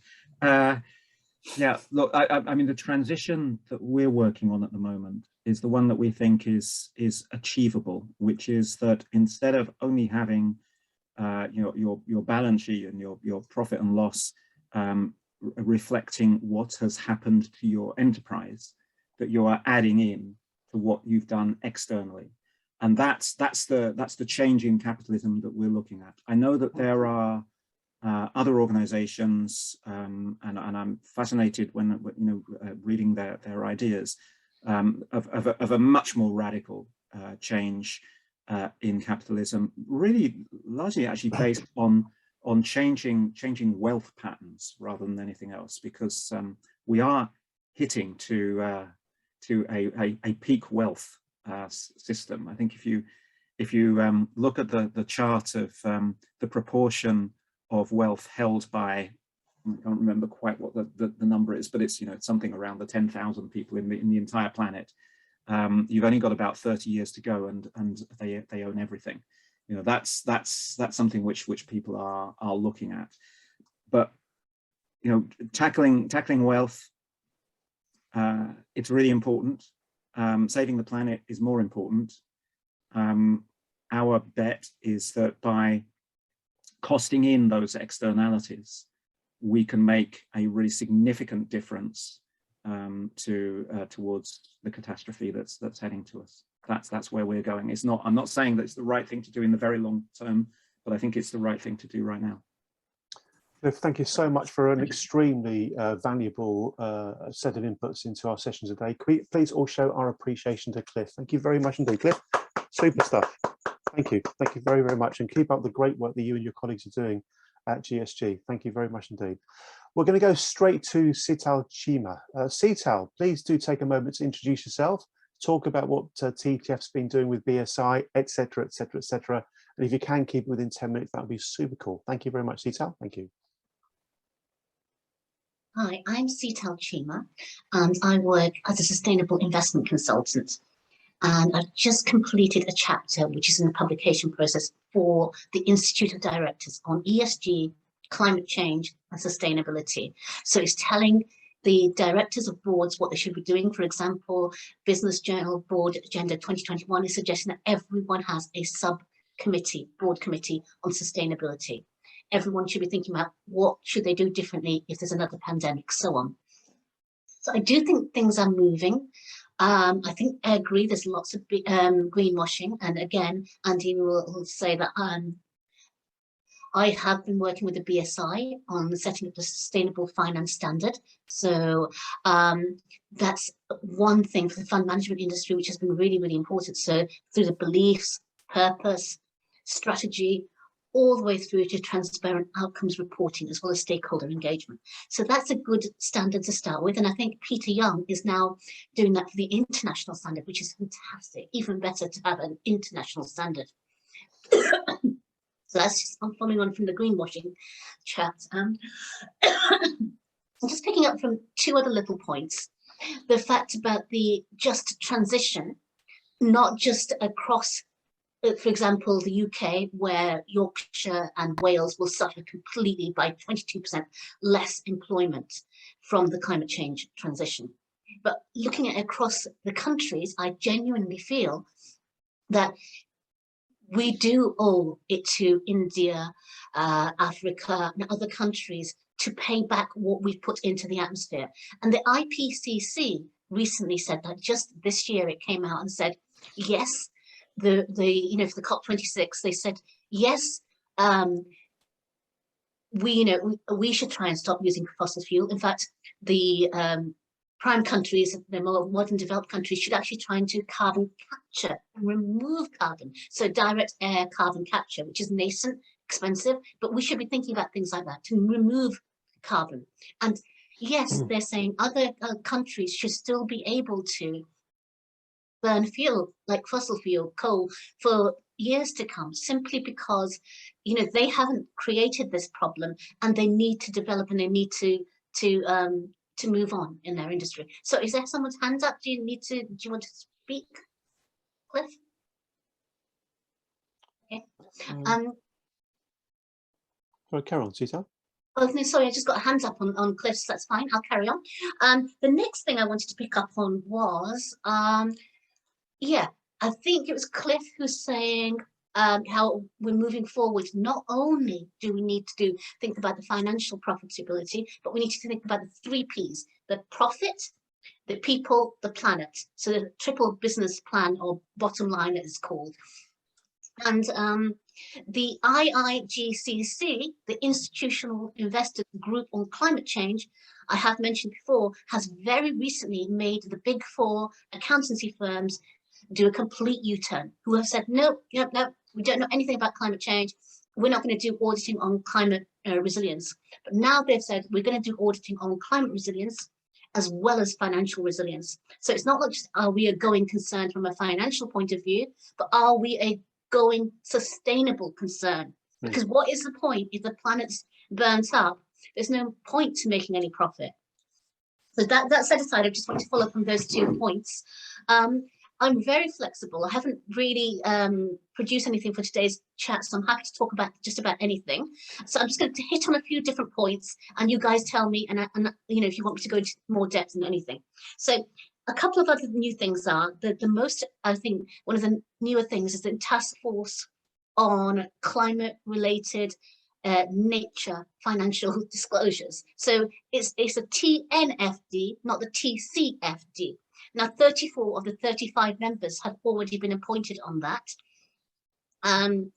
Yeah, look, I mean, the transition that we're working on at the moment is the one that we think is achievable, which is that instead of only having your balance sheet and your profit and loss reflecting what has happened to your enterprise, that you are adding in to what you've done externally. And that's the change in capitalism that we're looking at. I know that there are other organizations, and I'm fascinated when reading their ideas of a much more radical change in capitalism, really largely actually based on changing wealth patterns rather than anything else, because we are hitting to a peak wealth system. I think if you look at the chart of the proportion of wealth held by, I can't remember quite what the number is, but it's, you know, something around the 10,000 people in the entire planet. You've only got about 30 years to go, and they own everything. You know, that's something which people are looking at. But, you know, tackling wealth, it's really important. Saving the planet is more important. Our bet is that by costing in those externalities, we can make a really significant difference towards the catastrophe that's heading to us. That's where we're going. It's not, I'm not saying that it's the right thing to do in the very long term, but I think it's the right thing to do right now. Cliff, thank you so much for an extremely valuable set of inputs into our session today. Can we please all show our appreciation to Cliff? Thank you very much indeed, Cliff. Super stuff. Thank you very, very much, and keep up the great work that you and your colleagues are doing at GSG. Thank you very much indeed. We're going to go straight to Sital Chima. Sital, please do take a moment to introduce yourself, talk about what TTF's been doing with BSI, etc., etc., etc. And if you can keep it within 10 minutes, that would be super cool. Thank you very much, Sital. Thank you. Hi, I'm Sital Chima, and I work as a sustainable investment consultant. And I've just completed a chapter which is in the publication process for the Institute of Directors on ESG, climate change, and sustainability. So it's telling the directors of boards what they should be doing. For example, Business Journal Board Agenda 2021 is suggesting that everyone has a subcommittee, board committee on sustainability. Everyone should be thinking about what should they do differently if there's another pandemic, so on. So I do think things are moving. I think I agree there's lots of greenwashing, and again, Andy will say that I have been working with the BSI on setting up the sustainable finance standard. So that's one thing for the fund management industry, which has been really, really important. So through the beliefs, purpose, strategy, all the way through to transparent outcomes reporting, as well as stakeholder engagement. So that's a good standard to start with. And I think Peter Young is now doing that for the international standard, which is fantastic. Even better to have an international standard. So that's just, I'm following on from the greenwashing chat. I'm just picking up from two other little points. The fact about the just transition, not just across, for example, the UK, where Yorkshire and Wales will suffer completely by 22% less employment from the climate change transition. But looking at across the countries, I genuinely feel that we do owe it to India, Africa, and other countries to pay back what we've put into the atmosphere. And the IPCC recently said that just this year it came out and said, yes, for the COP26, they said, yes, we should try and stop using fossil fuel. In fact, the prime countries, the more modern developed countries, should actually try and do carbon capture and remove carbon. So direct air carbon capture, which is nascent, expensive, but we should be thinking about things like that to remove carbon. And yes, they're saying other countries should still be able to burn fuel like fossil fuel, coal, for years to come, simply because they haven't created this problem and they need to develop and they need to move on in their industry. So is there someone's hand up? Do you want to speak, Cliff? Okay. Sorry, carry on, Sital. Oh, no, sorry, I just got a hand up on Cliff's. That's fine. I'll carry on. The next thing I wanted to pick up on was, yeah, I think it was Cliff who's saying how we're moving forward. Not only do we need to think about the financial profitability, but we need to think about the 3 Ps: the profit, the people, the planet. So the triple business plan, or bottom line, it is called. And the IIGCC, the Institutional Investors Group on Climate Change, I have mentioned before, has very recently made the big 4 accountancy firms do a complete U-turn, who have said, no, we don't know anything about climate change. We're not going to do auditing on climate resilience. But now they've said, we're going to do auditing on climate resilience as well as financial resilience. So it's not like just, are we a going concern from a financial point of view, but are we a going sustainable concern Because what is the point if the planet's burnt up? There's no point to making any profit. So that set aside, I just want to follow up on those 2 points. I'm very flexible. I haven't really produced anything for today's chat, so I'm happy to talk about just about anything. So I'm just going to hit on a few different points, and you guys tell me, and you know, if you want me to go into more depth in anything. So a couple of other new things are the most, I think, one of the newer things is the task force on climate-related nature financial disclosures. So it's a TNFD, not the TCFD. Now, 34 of the 35 members have already been appointed on that. And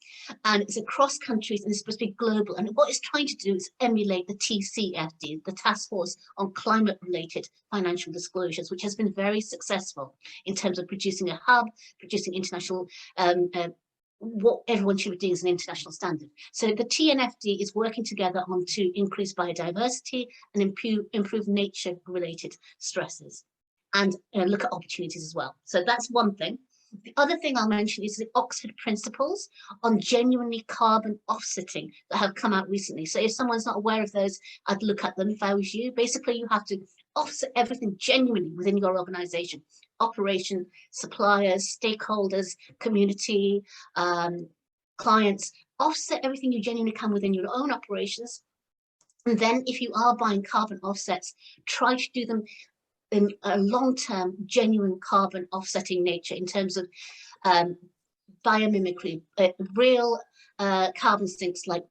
it's across countries and it's supposed to be global. And what it's trying to do is emulate the TCFD, the Task Force on Climate-Related Financial Disclosures, which has been very successful in terms of producing a hub, producing international what everyone should be doing is an international standard. So the TNFD is working together on to increase biodiversity and improve nature-related stresses and look at opportunities as well. So that's one thing. The other thing I'll mention is the Oxford Principles on genuinely carbon offsetting that have come out recently. So if someone's not aware of those, I'd look at them if I was you. Basically, you have to offset everything genuinely within your organization. Operation, suppliers, stakeholders, community, clients, offset everything you genuinely can within your own operations. And then if you are buying carbon offsets, try to do them in a long-term, genuine carbon offsetting nature in terms of biomimicry, real carbon sinks like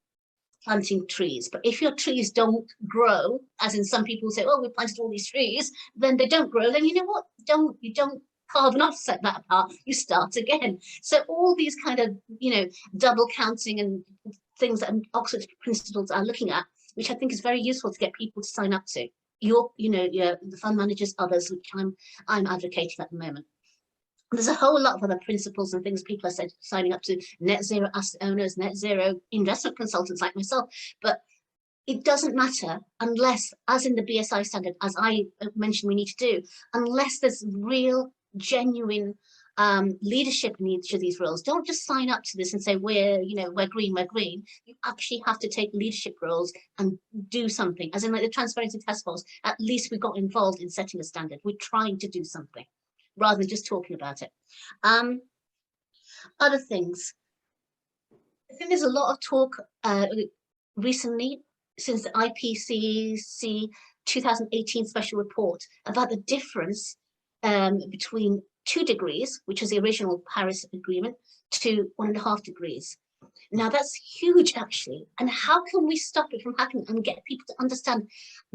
planting trees. But if your trees don't grow, as in some people say, oh, we planted all these trees, then they don't grow, then you know what? You don't carbon offset that part, you start again. So all these kind of, you know, double counting and things that Oxford Principles are looking at, which I think is very useful to get people to sign up to. The fund managers, others, which I'm advocating at the moment. There's a whole lot of other principles and things people are signing up to, net zero asset owners, net zero investment consultants like myself, but it doesn't matter unless, as in the BSI standard, as I mentioned we need to do, unless there's real, genuine leadership in each of these roles. Don't just sign up to this and say, we're green, we're green. You actually have to take leadership roles and do something. As in like the Transparency Task Force, at least we got involved in setting a standard. We're trying to do something rather than just talking about it. Other things. I think there's a lot of talk recently since the IPCC 2018 special report about the difference between 2 degrees, which is the original Paris Agreement, to 1.5 degrees. Now that's huge actually. And how can we stop it from happening and get people to understand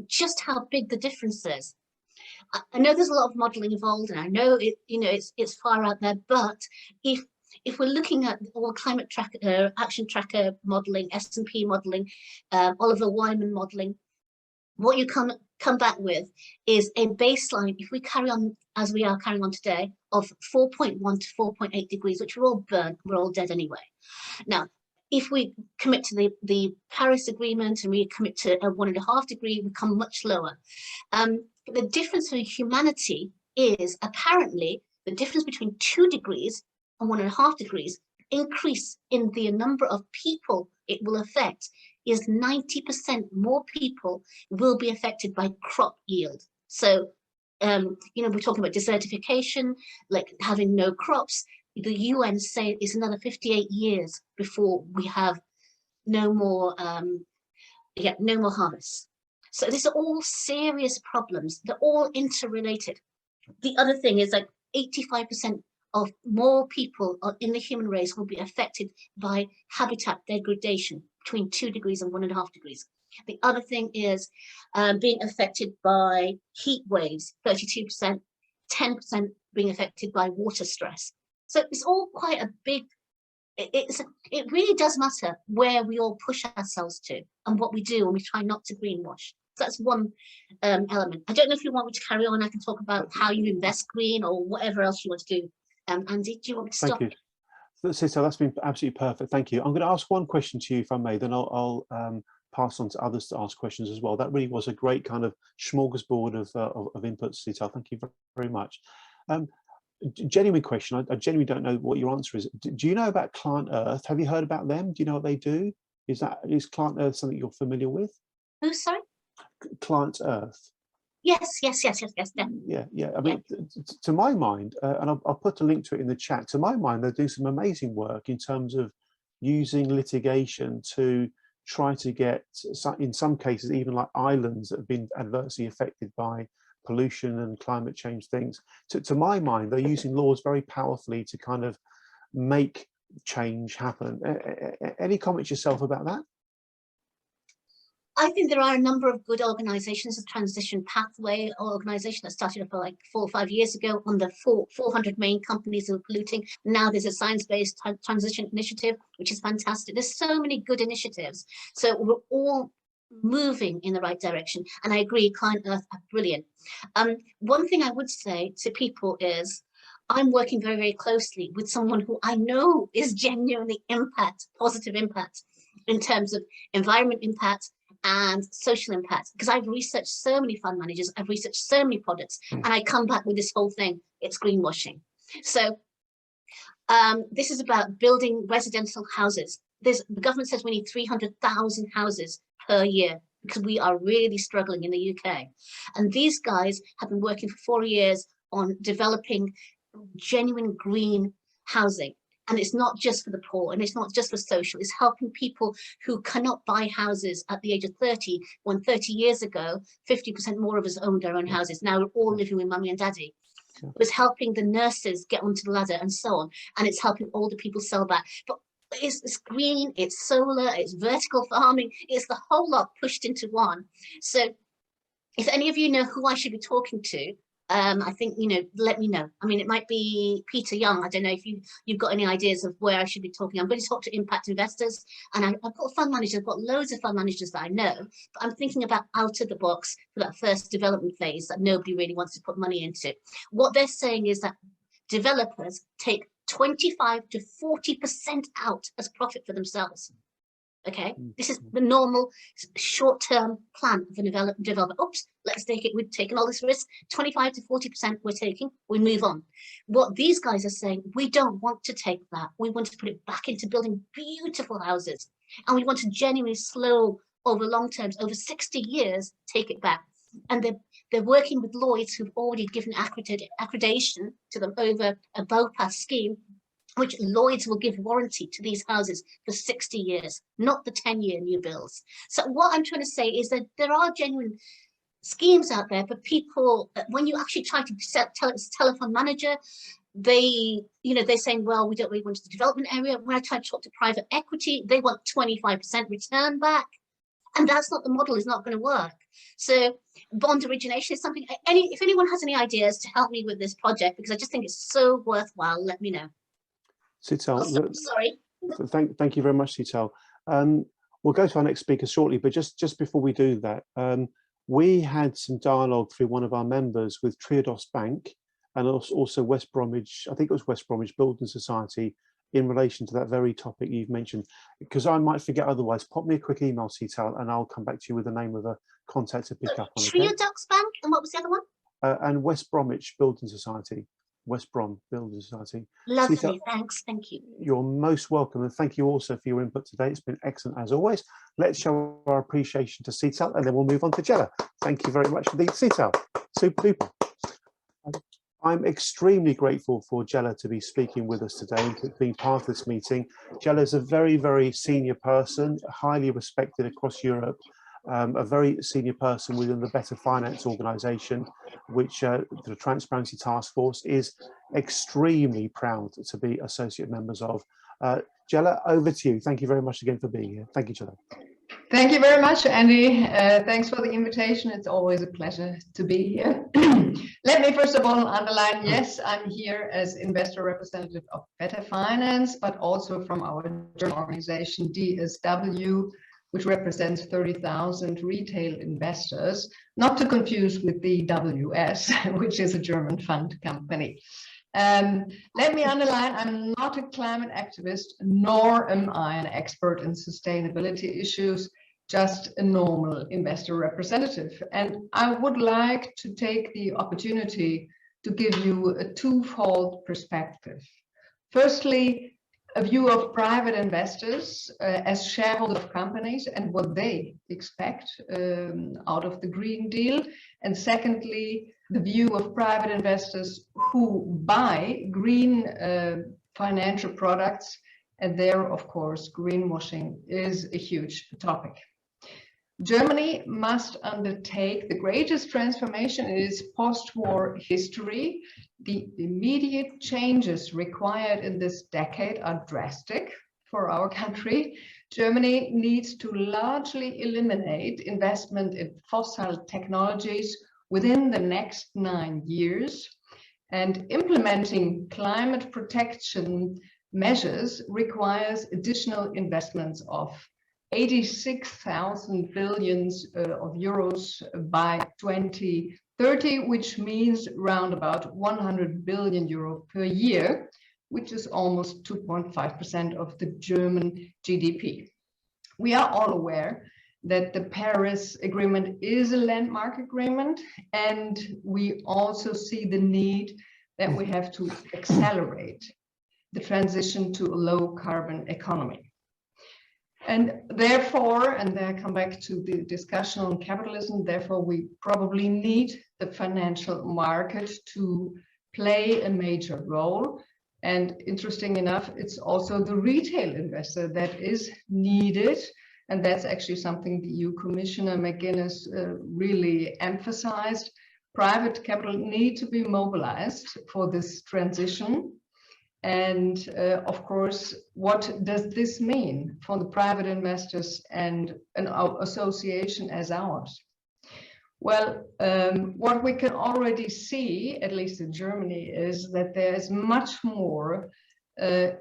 just how big the difference is? I know there's a lot of modeling involved, and I know it's far out there, but if we're looking at all climate tracker, action tracker modeling, S&P modeling, Oliver Wyman modeling, what you come back with is a baseline, if we carry on as we are carrying on today, of 4.1 to 4.8 degrees, which we're all burnt, we're all dead anyway. Now, if we commit to the Paris Agreement and we commit to a 1.5 degree, we come much lower. The difference for humanity is apparently the difference between 2 degrees and 1.5 degrees increase in the number of people it will affect is 90% more people will be affected by crop yield. So, we're talking about desertification, like having no crops. The UN say it's another 58 years before we have no more harvests. So these are all serious problems. They're all interrelated. The other thing is like 85% of more people in the human race will be affected by habitat degradation between 2 degrees and 1.5 degrees. The other thing is being affected by heat waves, 32%, 10% being affected by water stress. So it's all quite a big, it really does matter where we all push ourselves to and what we do when we try not to greenwash. So that's one element. I don't know if you want me to carry on. I can talk about how you invest green or whatever else you want to do. Andy, do you want me to stop? Thank you. So that's been absolutely perfect. Thank you. I'm going to ask one question to you, if I may, then I'll pass on to others to ask questions as well. That really was a great kind of smorgasbord of inputs, Sital. Thank you very much. Genuine question. I genuinely don't know what your answer is. Do you know about Client Earth? Have you heard about them? Do you know what they do? Is Client Earth something you're familiar with? Who, sorry? Client Earth. Yes, definitely. Yeah. I mean, to my mind, and I'll put a link to it in the chat. To my mind, they do some amazing work in terms of using litigation to try to get, in some cases, even like islands that have been adversely affected by pollution and climate change things. To my mind, they're using laws very powerfully to kind of make change happen. Any comments yourself about that? I think there are a number of good organizations, a transition pathway organization that started up like 4 or 5 years ago on the 400 main companies who are polluting. Now there's a science-based transition initiative, which is fantastic. There's so many good initiatives. So we're all moving in the right direction. And I agree, Client Earth are brilliant. One thing I would say to people is, I'm working very, very closely with someone who I know is genuinely positive impact in terms of environment impact and social impact, because I've researched so many fund managers, I've researched so many products, and I come back with this whole thing, it's greenwashing. So this is about building residential houses. The government says we need 300,000 houses per year because we are really struggling in the UK. And these guys have been working for 4 years on developing genuine green housing. And it's not just for the poor, and it's not just for social, it's helping people who cannot buy houses at the age of 30, when 30 years ago, 50% more of us owned our own houses. Now we're all living with mummy and daddy. It was helping the nurses get onto the ladder and so on. And it's helping older people sell back. But it's green, it's solar, it's vertical farming, it's the whole lot pushed into one. So if any of you know who I should be talking to, I think, let me know. I mean, it might be Peter Young. I don't know if you've got any ideas of where I should be talking. I'm going to talk to impact investors, and I've got fund managers. I've got loads of fund managers that I know, but I'm thinking about out of the box for that first development phase that nobody really wants to put money into. What they're saying is that developers take 25 to 40% out as profit for themselves. Okay, this is the normal short-term plan of a developer. Oops, let's take it. We've taken all this risk. 25 to 40% we're taking. We move on. What these guys are saying, we don't want to take that. We want to put it back into building beautiful houses, and we want to genuinely slow over long terms, over 60 years, take it back. And they're working with Lloyds, who've already given accreditation to them over a BOPAS scheme, which Lloyds will give warranty to these houses for 60 years, not the 10-year new builds. So what I'm trying to say is that there are genuine schemes out there, but people, when you actually try to tell a fund manager, they're saying, well, we don't really want the development area. When I try to talk to private equity, they want 25% return back. And that's not the model, is not going to work. So bond origination is something, if anyone has any ideas to help me with this project, because I just think it's so worthwhile, let me know. Sital, sorry. Thank you very much, Sital. We'll go to our next speaker shortly, but just before we do that, we had some dialogue through one of our members with Triodos Bank and also West Bromwich, I think it was West Bromwich Building Society, in relation to that very topic you've mentioned. Because I might forget otherwise, pop me a quick email, Sital, and I'll come back to you with the name of a contact to pick up on. Triodos Bank, and what was the other one? And West Bromwich Building Society. West Brom Building Society. Lovely, Sital, thanks, thank you. You're most welcome, and thank you also for your input today. It's been excellent as always. Let's show our appreciation to Sital, and then we'll move on to Jella. Thank you very much indeed, Sital. Super duper. I'm extremely grateful for Jella to be speaking with us today and being part of this meeting. Jella is a very, very senior person, highly respected across Europe. A very senior person within the Better Finance organisation, which the Transparency Task Force is extremely proud to be associate members of. Jella, over to you. Thank you very much again for being here. Thank you, Jella. Thank you very much, Andy. Thanks for the invitation. It's always a pleasure to be here. Let me first of all underline, yes, I'm here as investor representative of Better Finance, but also from our German organization, DSW, which represents 30,000 retail investors, not to confuse with the WS, which is a German fund company. Let me underline, I'm not a climate activist, nor am I an expert in sustainability issues, just a normal investor representative. And I would like to take the opportunity to give you a twofold perspective. Firstly, a view of private investors as shareholders of companies and what they expect out of the Green Deal. And secondly, the view of private investors who buy green financial products. And there, of course, greenwashing is a huge topic. Germany must undertake the greatest transformation in its post-war history. The immediate changes required in this decade are drastic for our country. Germany needs to largely eliminate investment in fossil technologies within the next 9 years, and implementing climate protection measures requires additional investments of 86,000 billion of euros by 2030, which means around about 100 billion euro per year, which is almost 2.5% of the German GDP. We are all aware that the Paris Agreement is a landmark agreement, and we also see the need that we have to accelerate the transition to a low carbon economy. And therefore, and I come back to the discussion on capitalism, therefore we probably need the financial market to play a major role. And interesting enough, it's also the retail investor that is needed. And that's actually something the EU Commissioner McGuinness really emphasized. Private capital need to be mobilized for this transition. And of course, what does this mean for the private investors and an association as ours? Well, what we can already see, at least in Germany, is that there is much more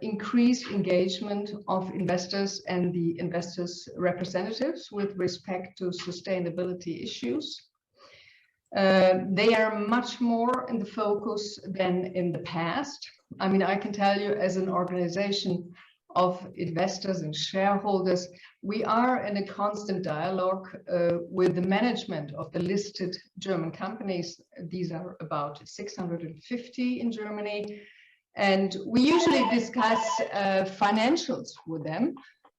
increased engagement of investors and the investors' representatives with respect to sustainability issues. They are much more in the focus than in the past. I mean, I can tell you, as an organization of investors and shareholders, we are in a constant dialogue with the management of the listed German companies. These are about 650 in Germany. And we usually discuss financials with them.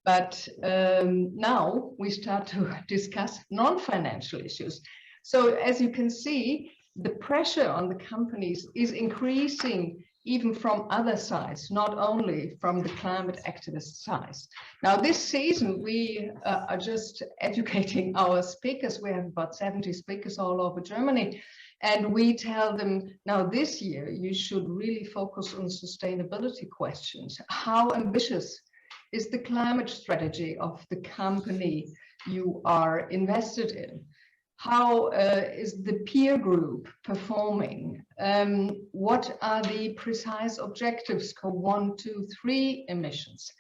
But now we start to discuss non-financial issues. So as you can see, the pressure on the companies is increasing even from other sides, not only from the climate activist sides. Now this season, we are just educating our speakers. We have about 70 speakers all over Germany. And we tell them, now this year, you should really focus on sustainability questions. How ambitious is the climate strategy of the company you are invested in? How is the peer group performing? What are the precise objectives for 1, 2, 3 emissions?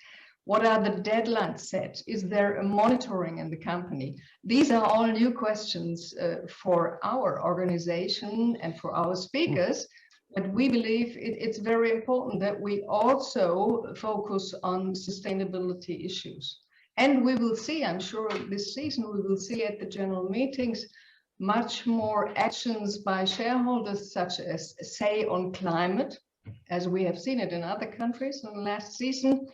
What are the deadlines set? Is there a monitoring in the company? These are all new questions for our organization and for our speakers. But we believe it's very important that we also focus on sustainability issues. And we will see, I'm sure this season, we will see at the general meetings much more actions by shareholders, such as say on climate, as we have seen it in other countries in the last season.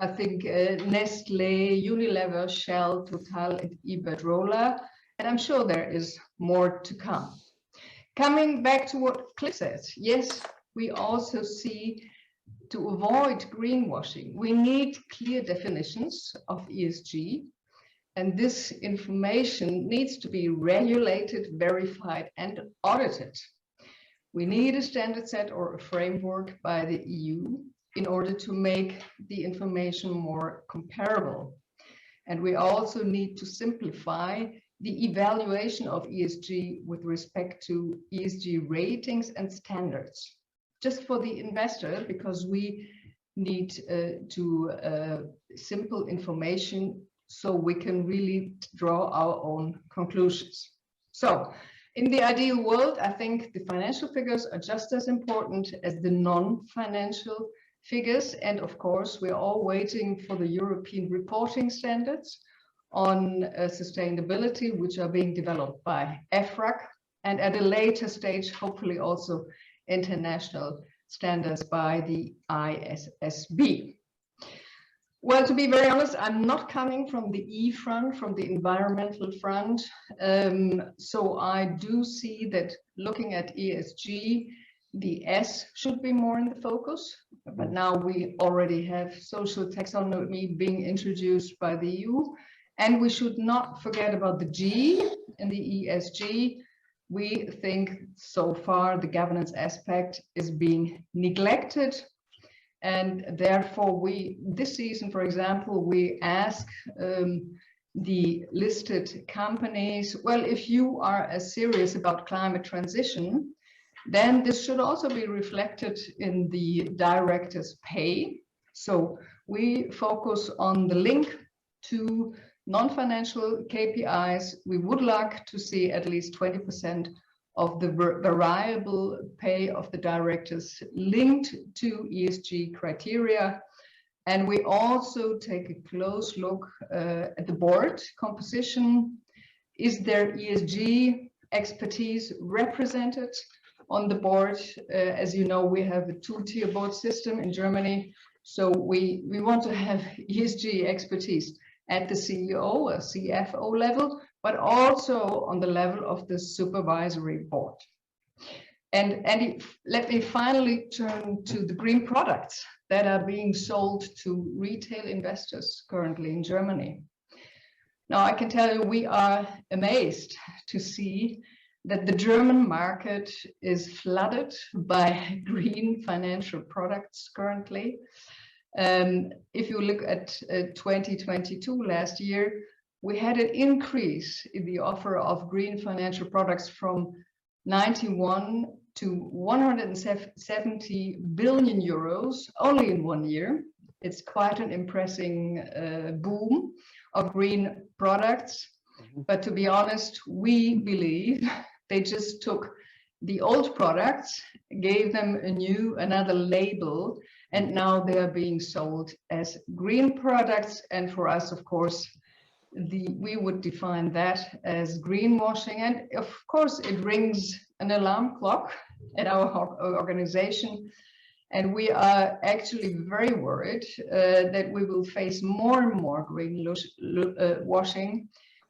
I think Nestle, Unilever, Shell, Total, and Iberdrola, and I'm sure there is more to come. Coming back to what Cliff says, yes, we also see, to avoid greenwashing, we need clear definitions of ESG, and this information needs to be regulated, verified, and audited. We need a standard set or a framework by the EU in order to make the information more comparable. And we also need to simplify the evaluation of ESG with respect to ESG ratings and standards. Just for the investor, because we need simple information so we can really draw our own conclusions. So in the ideal world, I think the financial figures are just as important as the non-financial figures. And of course, we're all waiting for the European reporting standards on sustainability, which are being developed by EFRAG, and at a later stage, hopefully also international standards by the ISSB. Well, to be very honest, I'm not coming from the E front, from the environmental front. So I do see that looking at ESG, the S should be more in the focus. But now we already have social taxonomy being introduced by the EU. And we should not forget about the G in the ESG. We think so far the governance aspect is being neglected. And therefore, this season, for example, we ask the listed companies, well, if you are as serious about climate transition, then this should also be reflected in the directors' pay. So we focus on the link to non-financial KPIs. We would like to see at least 20% of the variable pay of the directors linked to ESG criteria. And we also take a close look at the board composition. Is there ESG expertise represented on the board? As you know, we have a two-tier board system in Germany. So we want to have ESG expertise at the CEO or CFO level, but also on the level of the supervisory board. And let me finally turn to the green products that are being sold to retail investors currently in Germany. Now, I can tell you we are amazed to see that the German market is flooded by green financial products currently. If you look at 2022 last year, we had an increase in the offer of green financial products from 91 to 170 billion euros only in 1 year. It's quite an impressive boom of green products. But to be honest, we believe they just took the old products, gave them another label, and now they are being sold as green products. And for us, of course, we would define that as greenwashing. And of course, it rings an alarm clock at our organization. And we are actually very worried that we will face more and more greenwashing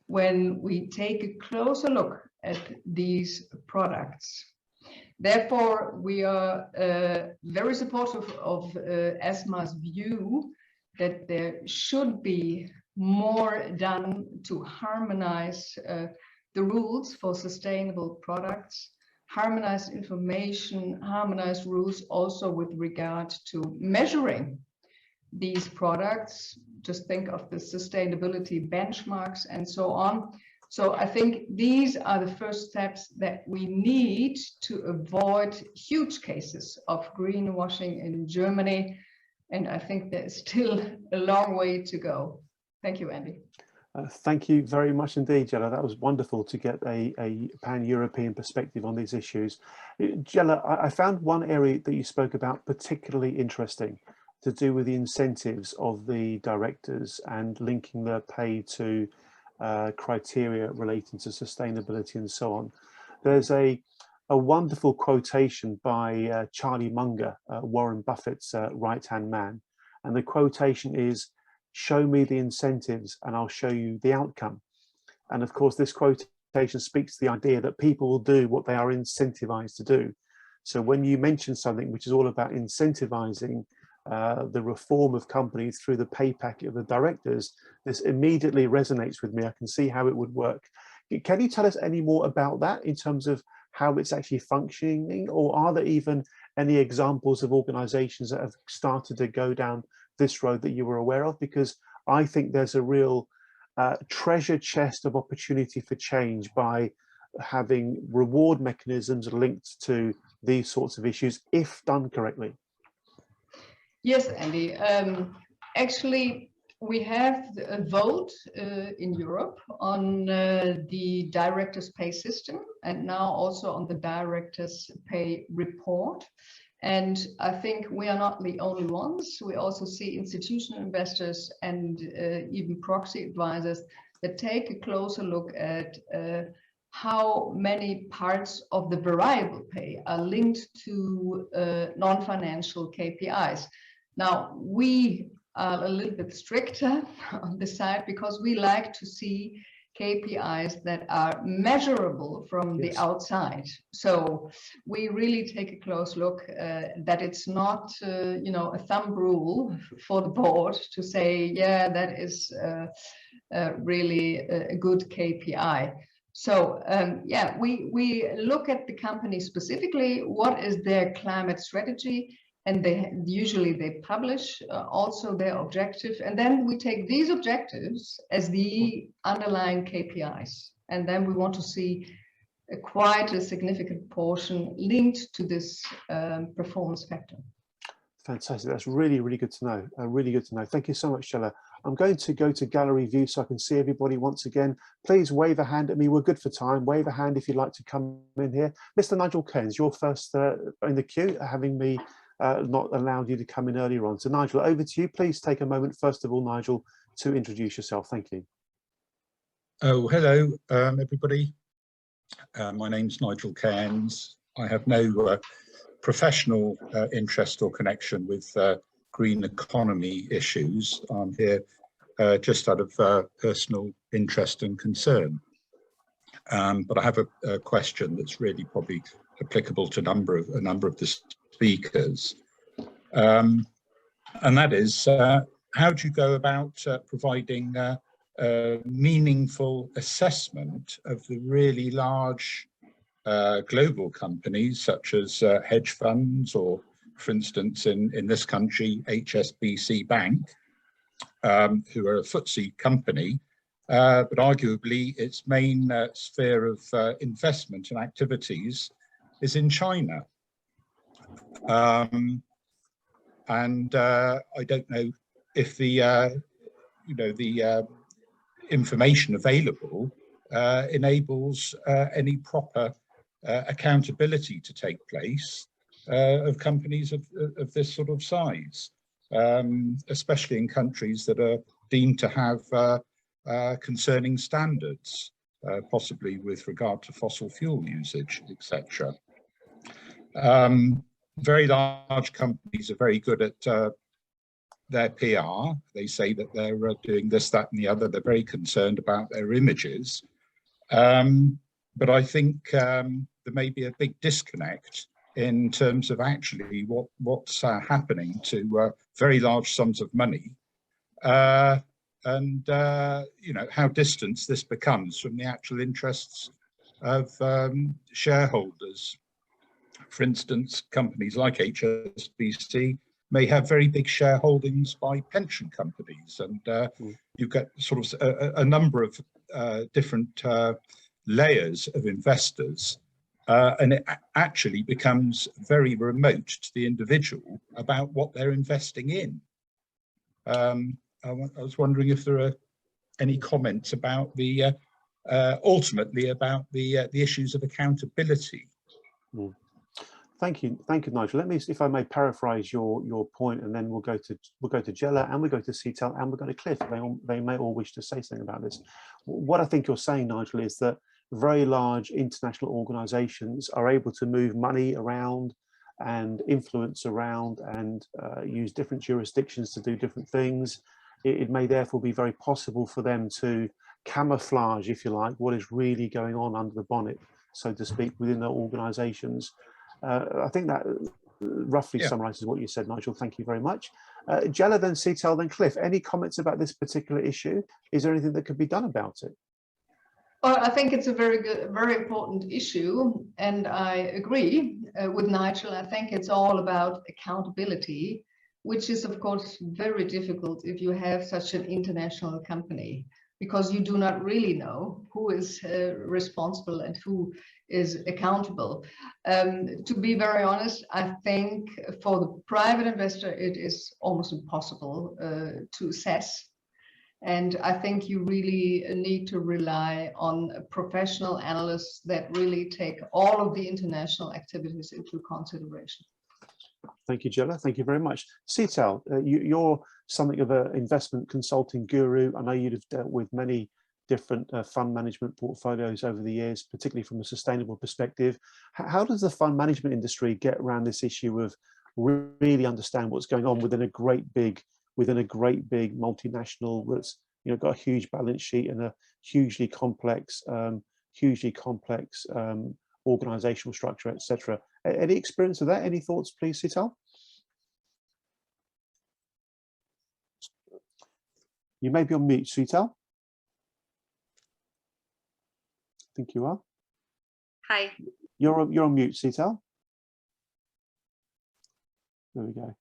when we take a closer look at these products. Therefore, we are very supportive of ESMA's view that there should be more done to harmonize the rules for sustainable products, harmonize information, harmonize rules also with regard to measuring these products. Just think of the sustainability benchmarks and so on. So I think these are the first steps that we need to avoid huge cases of greenwashing in Germany. And I think there's still a long way to go. Thank you, Andy. Thank you very much indeed, Jella. That was wonderful to get a pan-European perspective on these issues. Jella, I found one area that you spoke about particularly interesting, to do with the incentives of the directors and linking their pay to criteria relating to sustainability and so on. There's a wonderful quotation by Charlie Munger, Warren Buffett's right-hand man. And the quotation is, "Show me the incentives and I'll show you the outcome." And of course, this quotation speaks to the idea that people will do what they are incentivized to do. So when you mention something which is all about incentivizing the reform of companies through the pay packet of the directors, this immediately resonates with me. I can see how it would work. Can you tell us any more about that in terms of how it's actually functioning, or are there even any examples of organizations that have started to go down this road that you were aware of? Because I think there's a real treasure chest of opportunity for change by having reward mechanisms linked to these sorts of issues if done correctly. Yes, Andy. Actually, we have a vote in Europe on the directors' pay system, and now also on the directors' pay report. And I think we are not the only ones. We also see institutional investors and even proxy advisors that take a closer look at how many parts of the variable pay are linked to non-financial KPIs. Now, we are a little bit stricter on this side, because we like to see KPIs that are measurable from the outside. So we really take a close look that it's not, a thumb rule for the board to say, yeah, that is really a good KPI. So we look at the company specifically, what is their climate strategy, and they usually publish also their objective, and then we take these objectives as the underlying KPIs, and then we want to see quite a significant portion linked to this performance factor. Fantastic. That's really, really good to know. Really good to know. Thank you so much, Jella. I'm going to go to gallery view so I can see everybody once again. Please wave a hand at me. We're good for time. Wave a hand if you'd like to come in here. Mr. Nigel Cairns, you're first in the queue, having me not allowed you to come in earlier on. So Nigel, over to you. Please take a moment, first of all, Nigel, to introduce yourself. Thank you. Oh, hello, everybody. My name's Nigel Cairns. I have no professional interest or connection with green economy issues. I'm here just out of personal interest and concern. But I have a question that's really probably applicable to a number of the speakers. And that is, how do you go about providing a meaningful assessment of the really large global companies such as hedge funds, or for instance in this country HSBC Bank, who are a FTSE company, but arguably its main sphere of investment and activities is in China. And I don't know if the information available enables any proper accountability to take place of companies of this sort of size, especially in countries that are deemed to have concerning standards, possibly with regard to fossil fuel usage, etc. Very large companies are very good at their PR. They say that they're doing this, that, and the other. They're very concerned about their images. But I think there may be a big disconnect in terms of actually what's happening to very large sums of money, and how distant this becomes from the actual interests of shareholders. For instance, companies like HSBC may have very big shareholdings by pension companies, and you've got sort of a number of different layers of investors, and it actually becomes very remote to the individual about what they're investing in. I was wondering if there are any comments about the ultimately about the issues of accountability. Thank you, Nigel. Let me, if I may, paraphrase your point, and then we'll go to Jella, and we'll go to CETEL, and we'll go to Cliff. They may all wish to say something about this. What I think you're saying, Nigel, is that very large international organisations are able to move money around and influence around and use different jurisdictions to do different things. It may therefore be very possible for them to camouflage, if you like, what is really going on under the bonnet, so to speak, within their organisations. I think that roughly summarises what you said, Nigel. Thank you very much. Jella, then CETEL, then Cliff. Any comments about this particular issue? Is there anything that could be done about it? Well, I think it's a very important issue, and I agree with Nigel. I think it's all about accountability, which is, of course, very difficult if you have such an international company, because you do not really know who is responsible and who is accountable. To be very honest, I think for the private investor, it is almost impossible to assess. And I think you really need to rely on professional analysts that really take all of the international activities into consideration. Thank you, Jella. Thank you very much. CETEL, you're something of an investment consulting guru. I know you'd have dealt with many different fund management portfolios over the years, particularly from a sustainable perspective. How does the fund management industry get around this issue of really understand what's going on within a great big within a great big multinational that's got a huge balance sheet and a hugely complex organizational structure, etc. Any experience of that? Any thoughts, please, Sital? You may be on mute, Sital. I think you are. Hi. You're on mute, Sital. There we go.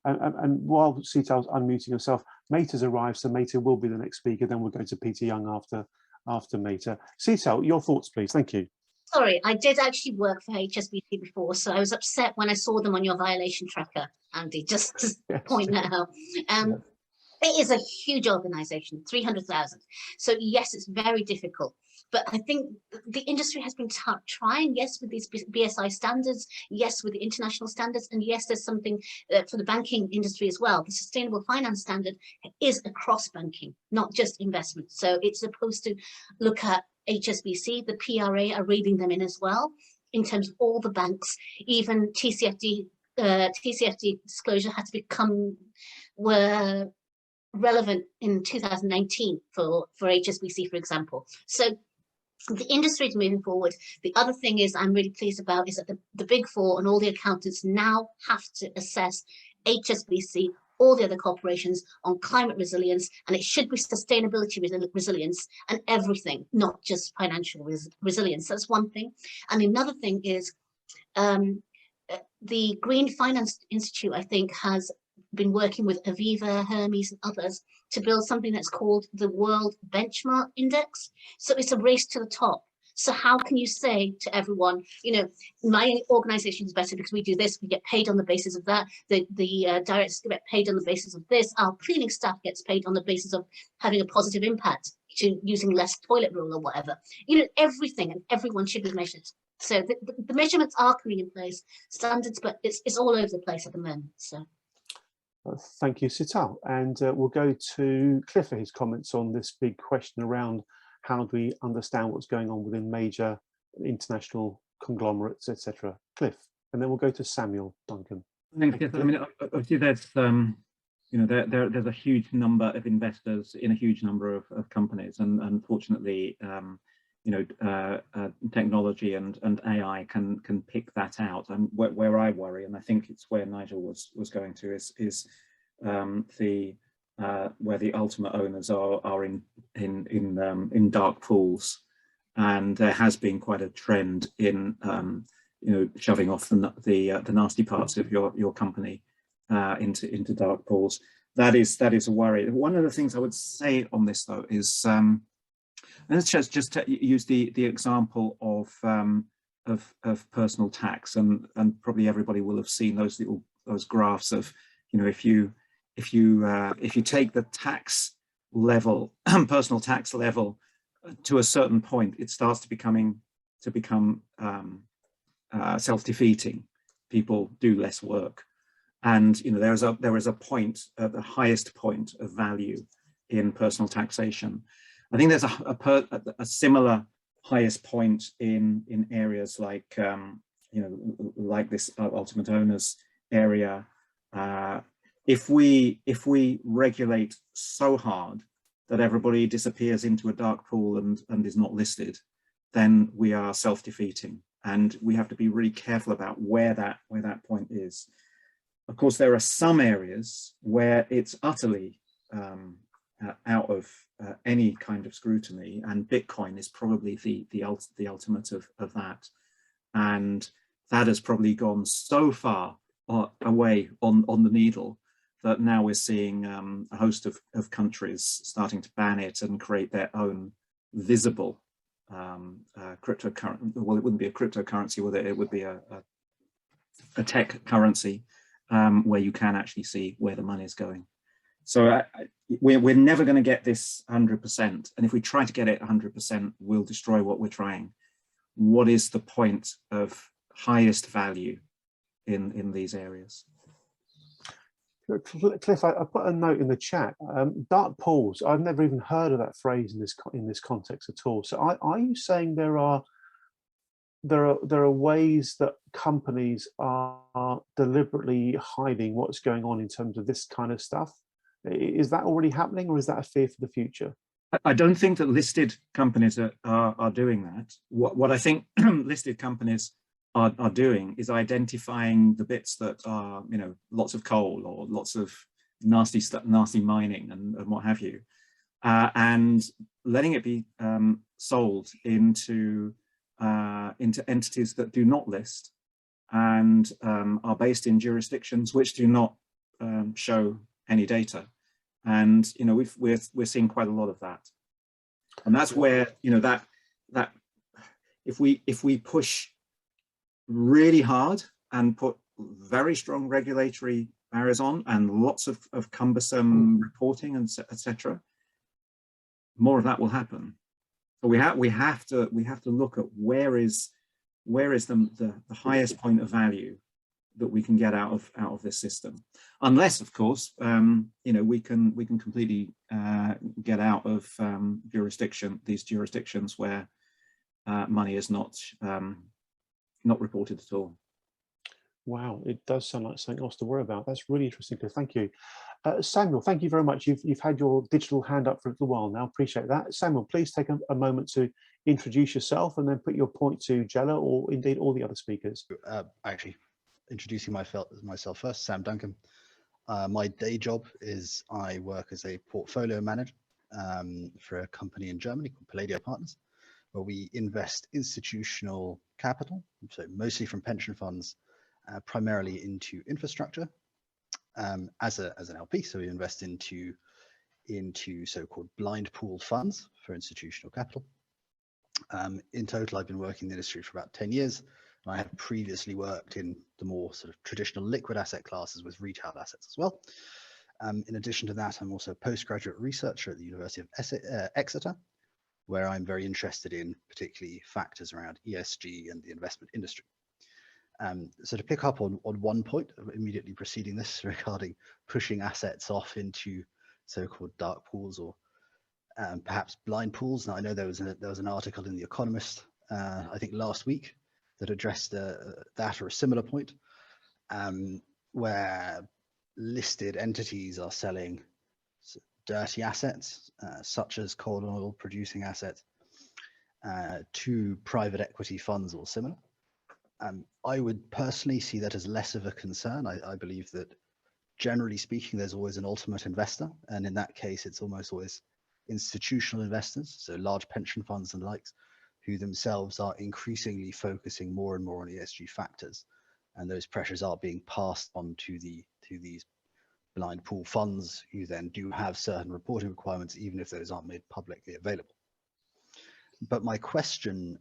And while Sital's unmuting herself, Meta's arrived, so Meta will be the next speaker. Then we'll go to Peter Young after Meta. Sital, your thoughts, please. Thank you. Sorry, I did actually work for HSBC before, so I was upset when I saw them on your violation tracker, Andy, just to point that out. It is a huge organization, 300,000. So yes, it's very difficult. But I think the industry has been trying, yes, with these BSI standards, yes, with the international standards, and yes, there's something for the banking industry as well. The sustainable finance standard is across banking, not just investment. So it's supposed to look at HSBC, the PRA are reading them in as well, in terms of all the banks, even TCFD disclosure had to become relevant in 2019 for HSBC, for example. So the industry is moving forward. The other thing is I'm really pleased about is that the Big Four and all the accountants now have to assess HSBC, all the other corporations on climate resilience, and it should be sustainability resilience and everything, not just financial resilience. That's one thing. And another thing is the Green Finance Institute, I think, has been working with Aviva, Hermes and others to build something that's called the World Benchmark Index. So it's a race to the top. So how can you say to everyone, my organization is better because we do this, we get paid on the basis of that, the directors get paid on the basis of this, our cleaning staff gets paid on the basis of having a positive impact to using less toilet roll or whatever. Everything and everyone should be measured. So the measurements are coming in place, standards, but it's all over the place at the moment. So. Thank you, Sital. And we'll go to Cliff for his comments on this big question around how do we understand what's going on within major international conglomerates, etc. Cliff, and then we'll go to Samuel Duncan. Thanks. Yes, I mean, obviously there's there's a huge number of investors in a huge number of companies, and unfortunately, technology and AI can pick that out. And where I worry, and I think it's where Nigel was going to, is where the ultimate owners are in dark pools, and there has been quite a trend in shoving off the nasty parts of your company into dark pools. That is a worry. One of the things I would say on this though is, and let's just use the example of personal tax, and probably everybody will have seen those graphs of, if you take the tax level, personal tax level, to a certain point, it starts to become self-defeating. People do less work, and there is a point, the highest point of value in personal taxation. I think there's a similar highest point in areas like like this ultimate owners area. If we regulate so hard that everybody disappears into a dark pool and is not listed, then we are self-defeating, and we have to be really careful about where that point is. Of course, there are some areas where it's utterly out of any kind of scrutiny, and Bitcoin is probably the ultimate of that, and that has probably gone so far away on the needle that now we're seeing a host of countries starting to ban it and create their own visible cryptocurrency. Well, it wouldn't be a cryptocurrency, would it? It would be a tech currency where you can actually see where the money is going. So we're never going to get this 100%. And if we try to get it 100%, we'll destroy what we're trying. What is the point of highest value in these areas? Cliff, I put a note in the chat. Dark pools. I've never even heard of that phrase in this context at all. So are you saying there are ways that companies are deliberately hiding what's going on in terms of this kind of stuff? Is that already happening, or is that a fear for the future? I don't think that listed companies are doing that. What I think listed companies are doing is identifying the bits that are, you know, lots of coal or lots of nasty stuff, nasty mining and what have you, and letting it be sold into entities that do not list and are based in jurisdictions which do not show any data. And you know, we're seeing quite a lot of that, and that's where, you know, that if we push really hard and put very strong regulatory barriers on and lots of cumbersome reporting and etc., more of that will happen. But we have to look at where is the highest point of value that we can get out of this system, unless of course you know, we can completely get out of these jurisdictions where money is not reported at all. Wow, it does sound like something else to worry about. That's really interesting. Thank you. Samuel, thank you very much. You've had your digital hand up for a little while now. Appreciate that. Samuel, please take a moment to introduce yourself and then put your point to Jella or indeed all the other speakers. Actually, introducing myself first, Sam Duncan. My day job is I work as a portfolio manager for a company in Germany called Palladio Partners, where we invest institutional capital, so mostly from pension funds, primarily into infrastructure as an LP. So we invest into so-called blind pool funds for institutional capital. In total, I've been working in the industry for about 10 years. And I have previously worked in the more sort of traditional liquid asset classes with retail assets as well. In addition to that, I'm also a postgraduate researcher at the University of Exeter, where I'm very interested in particularly factors around ESG and the investment industry. So to pick up on one point immediately preceding this regarding pushing assets off into so-called dark pools or perhaps blind pools. Now I know there was an article in The Economist, I think last week, that addressed that or a similar point, where listed entities are selling dirty assets, such as coal and oil producing assets, to private equity funds or similar. I would personally see that as less of a concern. I believe that generally speaking, there's always an ultimate investor. And in that case, it's almost always institutional investors, so large pension funds and the likes, who themselves are increasingly focusing more and more on ESG factors. And those pressures are being passed on to these blind pool funds, who then do have certain reporting requirements, even if those aren't made publicly available. But my question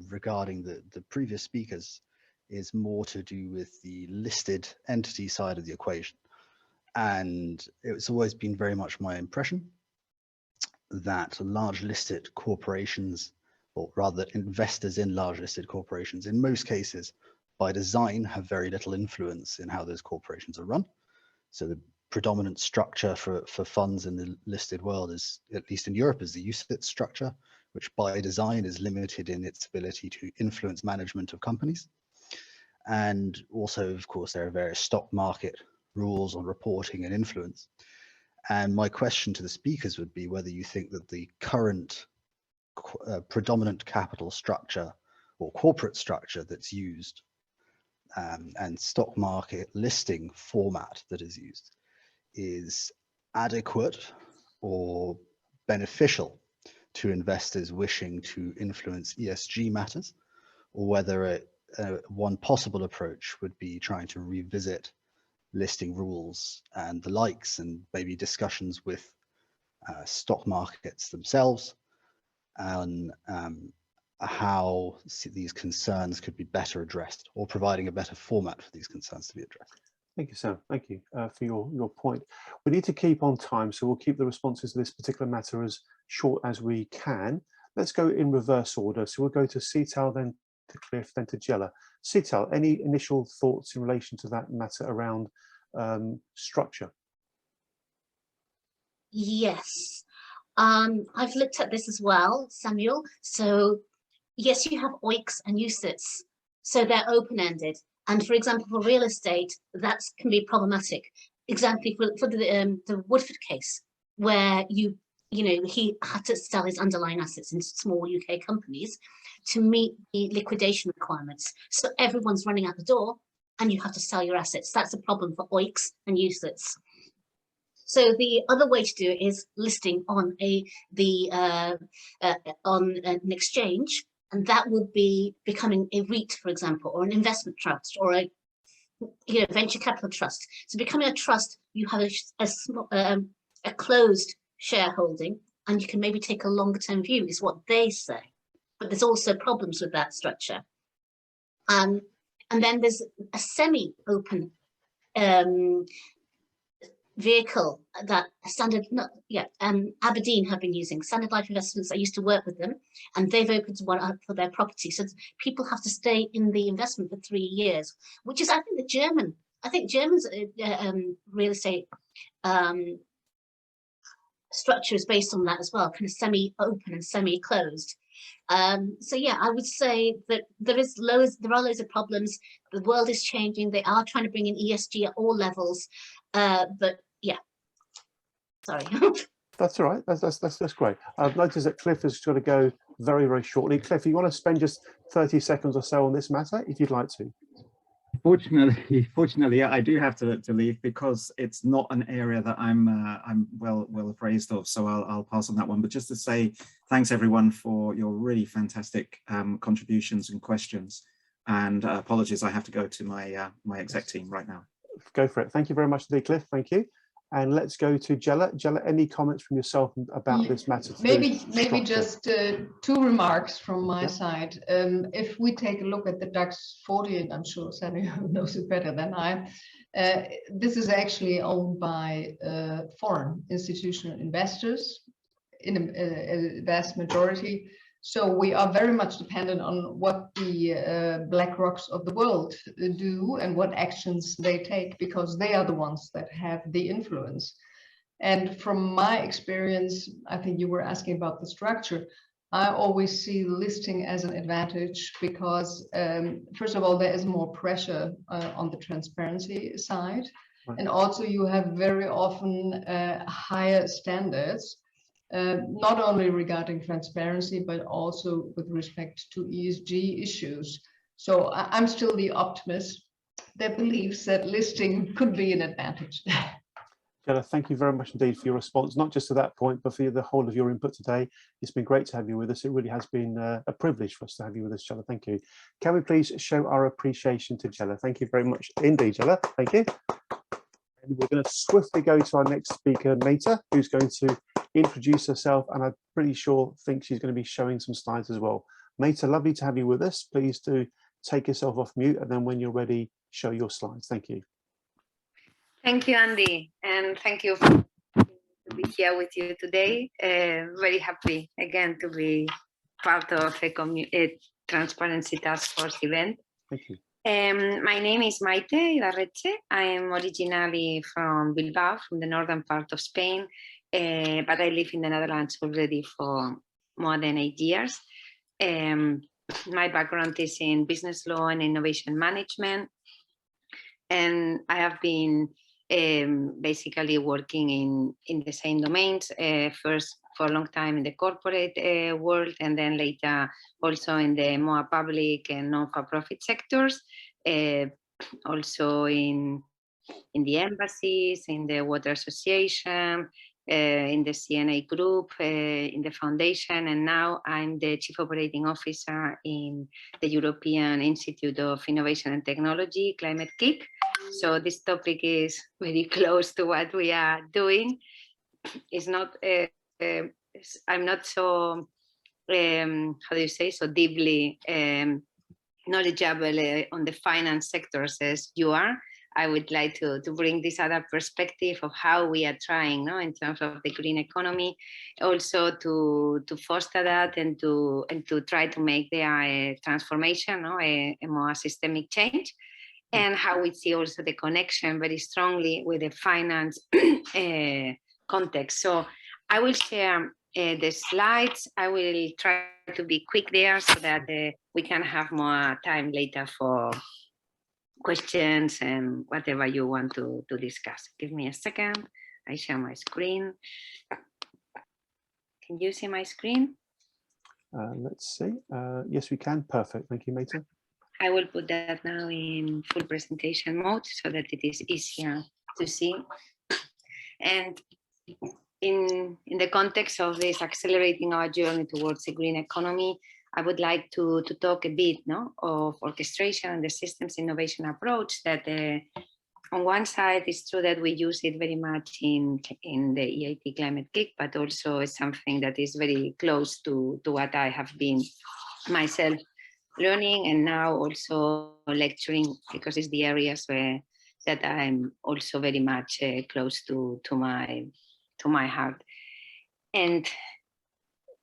regarding the previous speakers is more to do with the listed entity side of the equation. And it's always been very much my impression that large listed corporations, or rather investors in large listed corporations, in most cases, by design, have very little influence in how those corporations are run. So the predominant structure for funds in the listed world is, at least in Europe, is the UCITS structure, which by design is limited in its ability to influence management of companies. And also, of course, there are various stock market rules on reporting and influence. And my question to the speakers would be whether you think that the current predominant capital structure or corporate structure that's used and stock market listing format that is used is adequate or beneficial to investors wishing to influence ESG matters, or whether one possible approach would be trying to revisit listing rules and the likes, and maybe discussions with stock markets themselves on how these concerns could be better addressed, or providing a better format for these concerns to be addressed. Thank you, Sam. Thank you for your point. We need to keep on time, so we'll keep the responses to this particular matter as short as we can. Let's go in reverse order. So we'll go to Sital, then to Cliff, then to Jella. Sital, any initial thoughts in relation to that matter around structure? Yes, I've looked at this as well, Samuel. So yes, you have OICs and UCITS, so they're open-ended. And for example, for real estate, that can be problematic. example for the Woodford case, where he had to sell his underlying assets in small UK companies to meet the liquidation requirements. So everyone's running out the door, and you have to sell your assets. That's a problem for OICs and UCITS. So the other way to do it is listing on an exchange, and that would be becoming a REIT, for example, or an investment trust, or a venture capital trust. So becoming a trust, you have a closed shareholding, and you can maybe take a longer term view, is what they say. But there's also problems with that structure. And then there's a semi-open vehicle that Aberdeen have been using. Standard Life Investments, I used to work with them, and they've opened one up for their property. So people have to stay in the investment for 3 years, which is, I think Germans real estate structure is based on that as well, kind of semi-open and semi-closed. So yeah, I would say that there are loads of problems. The world is changing. They are trying to bring in ESG at all levels, but yeah, sorry. That's all right. That's great. I've noticed that Cliff is going to go very, very shortly. Cliff, you want to spend just 30 seconds or so on this matter, if you'd like to? Fortunately, I do have to leave because it's not an area that I'm well appraised of. So I'll pass on that one. But just to say thanks everyone for your really fantastic contributions and questions. And apologies, I have to go to my my exec team right now. Go for it. Thank you very much indeed, Cliff. Thank you. And let's go to Jella. Jella, any comments from yourself about this matter? Maybe just 2 remarks from my side. If we take a look at the DAX 40, and I'm sure Samuel knows it better than I, this is actually owned by foreign institutional investors in a vast majority. So we are very much dependent on what the BlackRocks of the world do and what actions they take, because they are the ones that have the influence. And from my experience, I think you were asking about the structure, I always see listing as an advantage because, first of all, there is more pressure on the transparency side. Right. And also you have very often higher standards. Not only regarding transparency, but also with respect to ESG issues. So I'm still the optimist that believes that listing could be an advantage. Jella, thank you very much indeed for your response, not just to that point, but for the whole of your input today. It's been great to have you with us. It really has been a privilege for us to have you with us, Jella. Thank you. Can we please show our appreciation to Jella? Thank you very much indeed, Jella. Thank you. And we're going to swiftly go to our next speaker, Meta, who's going to introduce herself, and I'm pretty sure think she's going to be showing some slides as well. Meta, lovely to have you with us. Please do take yourself off mute, and then when you're ready, show your slides. Thank you. Thank you, Andy, and thank you for be here with you today. Very happy again to be part of a Transparency Task Force event. Thank you. My name is Maite Ibarretxe. I am originally from Bilbao, from the northern part of Spain, but I live in the Netherlands already for more than 8 years. My background is in business law and innovation management, and I have been basically working in the same domains, first for a long time in the corporate world, and then later also in the more public and non-for-profit sectors, also in the embassies, in the Water Association, in the CNA group, in the foundation, and now I'm the Chief Operating Officer in the European Institute of Innovation and Technology, Climate Kick. So this topic is very close to what we are doing. It's not, I'm not so, how do you say, so deeply knowledgeable on the finance sectors as you are. I would like to bring this other perspective of how we are trying, no, in terms of the green economy, also to foster that and to try to make their transformation, no, a more systemic change, and how we see also the connection very strongly with the finance context. So I will share the slides. I will try to be quick there so that we can have more time later for questions and whatever you want to discuss. Give me a second. I share my screen. Can you see my screen? Let's see. Yes, we can. Perfect. Thank you, Meta. I will put that now in full presentation mode so that it is easier to see. And in the context of this accelerating our journey towards a green economy, I would like to talk a bit of orchestration and the systems innovation approach that on one side, it's true that we use it very much in the EIT Climate Geek, but also it's something that is very close to what I have been myself learning and now also lecturing, because it's the areas that I'm also very much close to my heart. And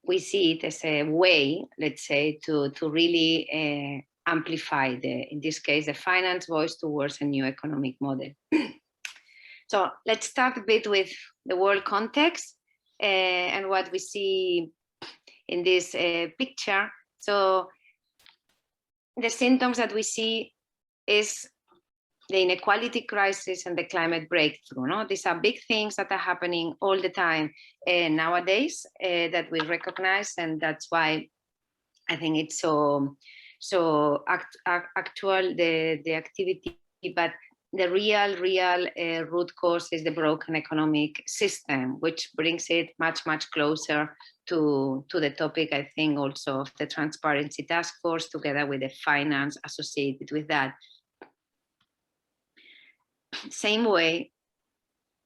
we see it as a way, let's say, to really amplify in this case, the finance voice towards a new economic model. So let's start a bit with the world context and what we see in this picture. So the symptoms that we see is the inequality crisis and the climate breakthrough. These are big things that are happening all the time nowadays that we recognize, and that's why I think it's so actual, the activity, but the real root cause is the broken economic system, which brings it much closer to the topic, I think, also of the Transparency Task Force, together with the finance associated with that. Same way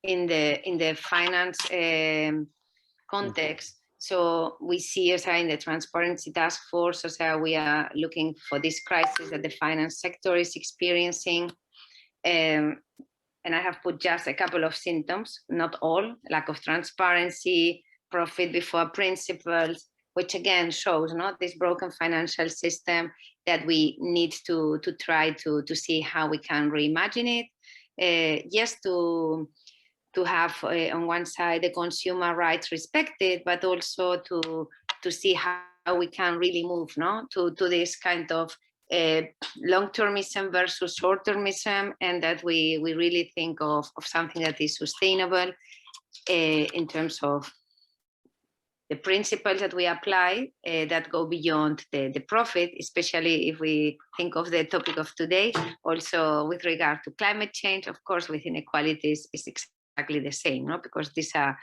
in the finance context. So we see, as in the Transparency Task Force, as we are looking for this crisis that the finance sector is experiencing. And I have put just a couple of symptoms, not all: lack of transparency, profit before principles, which again shows this broken financial system that we need to try to see how we can reimagine it. Yes, to have on one side the consumer rights respected, but also to see how we can really move to this kind of long-termism versus short-termism, and that we really think of something that is sustainable in terms of the principles that we apply that go beyond the profit, especially if we think of the topic of today, also with regard to climate change. Of course, with inequalities is exactly the same, because these are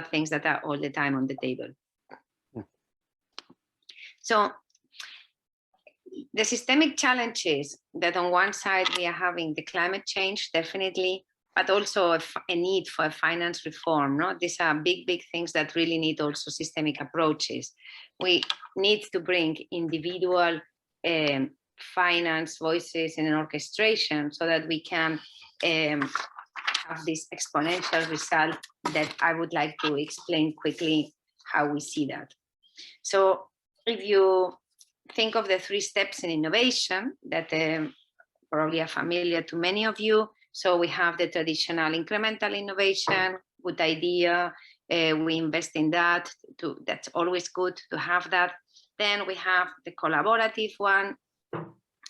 things that are all the time on the table. Yeah. So the systemic challenges that on one side we are having the climate change, definitely, but also a need for a finance reform. These are big things that really need also systemic approaches. We need to bring individual finance voices in an orchestration so that we can have this exponential result that I would like to explain quickly how we see that. So if you think of the 3 steps in innovation that probably are familiar to many of you. So we have the traditional incremental innovation, good idea, we invest in that, that's always good to have that. Then we have the collaborative one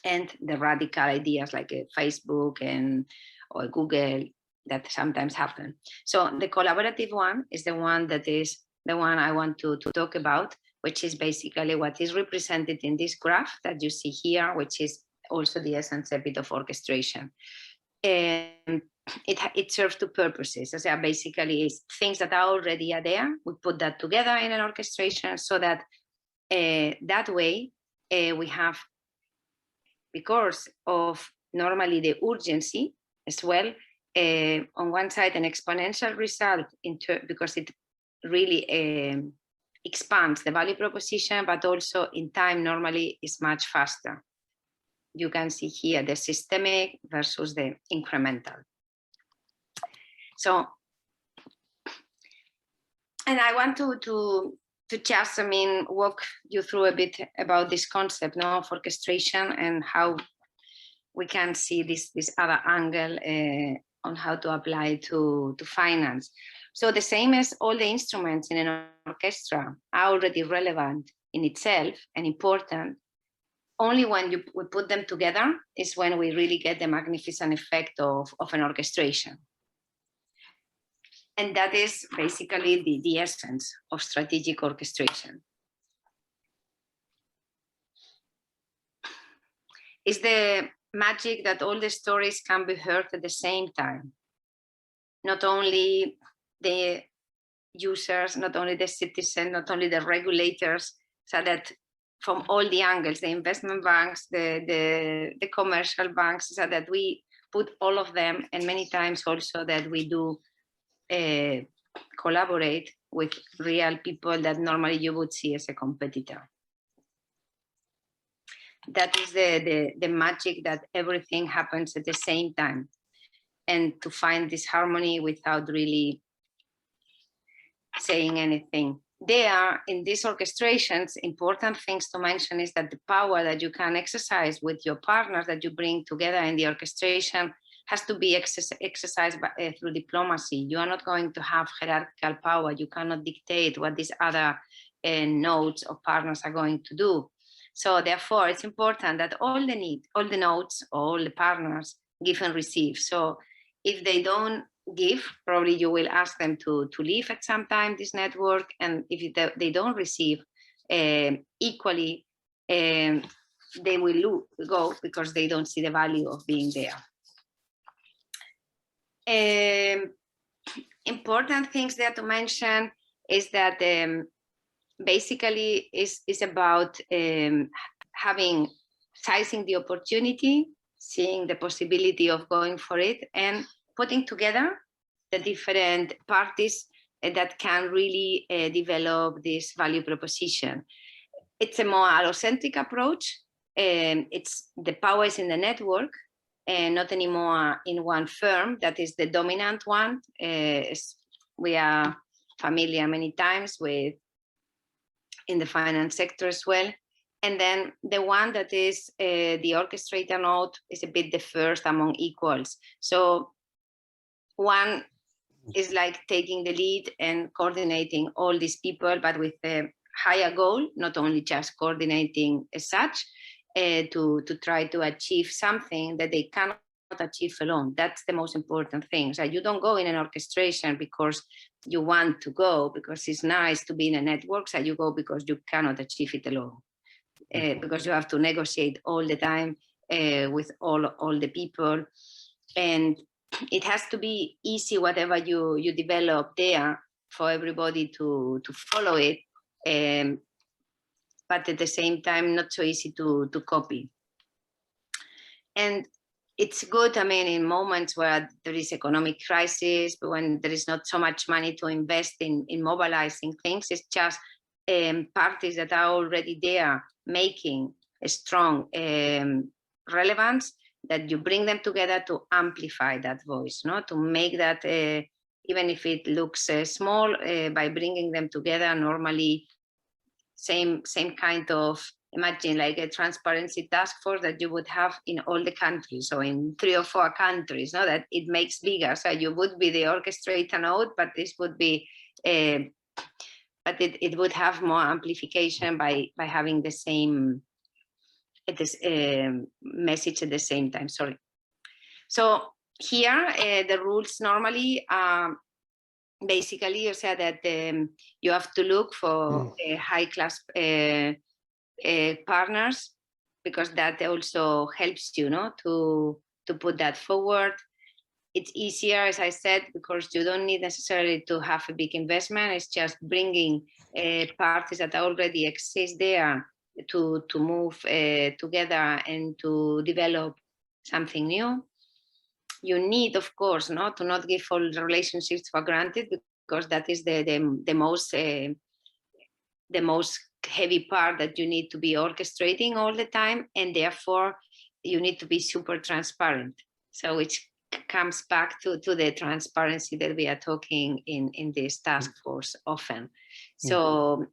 and the radical ideas like Facebook or Google that sometimes happen. So the collaborative one is the one that is the one I want to talk about, which is basically what is represented in this graph that you see here, which is also the essence a bit of orchestration. And it serves 2 purposes. So basically is things that are already there. We put that together in an orchestration so that that way we have, because of normally the urgency as well, on one side an exponential result because it really expands the value proposition, but also in time normally is much faster. You can see here the systemic versus the incremental. So, and I want to just, walk you through a bit about this concept of orchestration and how we can see this other angle on how to apply to finance. So the same as all the instruments in an orchestra are already relevant in itself and important, only when we put them together is when we really get the magnificent effect of an orchestration. And that is basically the essence of strategic orchestration. It's the magic that all the stories can be heard at the same time. Not only the users, not only the citizens, not only the regulators, so that from all the angles, the investment banks, the commercial banks, so that we put all of them, and many times also that we do collaborate with real people that normally you would see as a competitor. That is the magic, that everything happens at the same time, and to find this harmony without really saying anything. There, in these orchestrations, important things to mention is that the power that you can exercise with your partners that you bring together in the orchestration has to be exercised through diplomacy. You are not going to have hierarchical power. You cannot dictate what these other nodes or partners are going to do. So therefore, it's important that all the nodes, all the partners give and receive. So if they don't give, probably you will ask them to leave at some time, this network. And if they don't receive equally, they will go because they don't see the value of being there. Important things there to mention is that basically is about sizing the opportunity, seeing the possibility of going for it, and putting together the different parties that can really develop this value proposition. It's a more allocentric approach. It's the power is in the network, and not anymore in one firm that is the dominant one. We are familiar many times with in the finance sector as well. And then the one that is the orchestrator node is a bit the first among equals. So one is like taking the lead and coordinating all these people, but with a higher goal, not only just coordinating as such, to try to achieve something that they cannot achieve alone. That's the most important thing. So you don't go in an orchestration because you want to go, because it's nice to be in a network. So you go because you cannot achieve it alone, because you have to negotiate all the time with all the people. And it has to be easy, whatever you develop there, for everybody to follow it. But at the same time, not so easy to copy. And it's good, I mean, in moments where there is economic crisis, but when there is not so much money to invest in mobilizing things, it's just parties that are already there making a strong relevance, that you bring them together to amplify that voice, no? To make that, even if it looks small, by bringing them together, normally same kind of, imagine like a transparency task force that you would have in all the countries, so in 3 or 4 countries, no? That it makes bigger. So you would be the orchestrator node, but this would be, but it would have more amplification by having the same message at the same time, sorry. So here, the rules normally are basically, you said that you have to look for high-class partners, because that also helps you, no, to put that forward. It's easier, as I said, because you don't need necessarily to have a big investment. It's just bringing parties that already exist there to move together and to develop something new. You need, of course, no, to not give all the relationships for granted, because that is the most heavy part that you need to be orchestrating all the time, and therefore you need to be super transparent. So which comes back to the transparency that we are talking in this task force often. So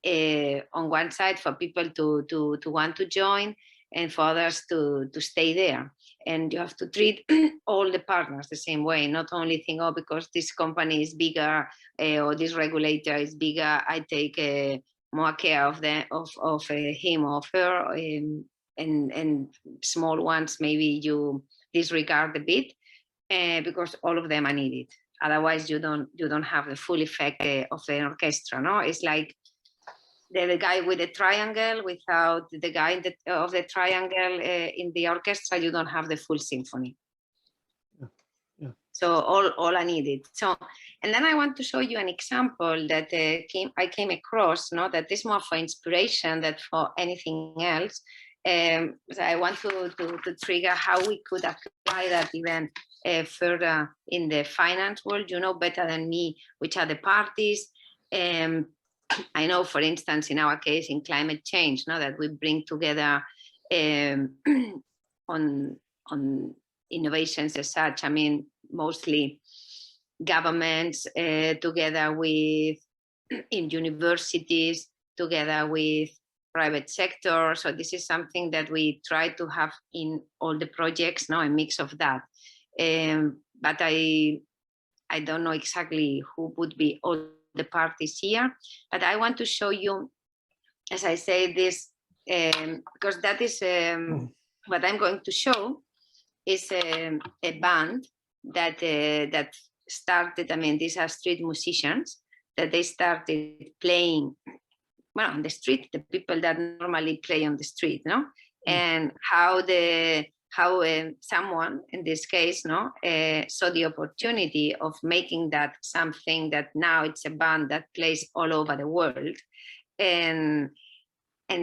on one side, for people to want to join, and for others to stay there. And you have to treat all the partners the same way, not only think, oh, because this company is bigger or this regulator is bigger, I take more care of him or of her. and small ones maybe you disregard a bit, because all of them are needed. Otherwise, you don't have the full effect of the orchestra. No, it's like the guy with the triangle. Without the guy of the triangle in the orchestra, you don't have the full symphony. Yeah. So all I needed. So, and then I want to show you an example that I came across. No, that is more for inspiration than for anything else. So I want to trigger how we could apply that even further in the finance world. You know better than me which are the parties. I know, for instance, in our case, in climate change, no, that we bring together on innovations as such. I mean, mostly governments together with in universities, together with private sector. So this is something that we try to have in all the projects, no, a mix of that. But I don't know exactly who would be all the parties here, but I want to show you, as I say this, because that is what I'm going to show is a band that started. I mean, these are street musicians that they started playing, well, on the street, the people that normally play on the street, no? And how someone, in this case, no, saw the opportunity of making that something that now it's a band that plays all over the world, and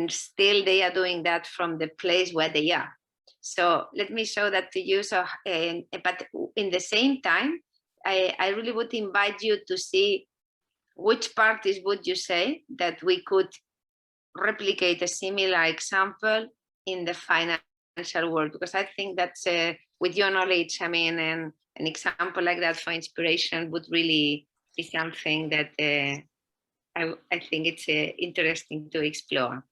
still they are doing that from the place where they are. So let me show that to you. So, but in the same time, I really would invite you to see which parties would you say that we could replicate a similar example in the financial world, because I think that's with your knowledge, I mean, and an example like that for inspiration would really be something that I think it's interesting to explore.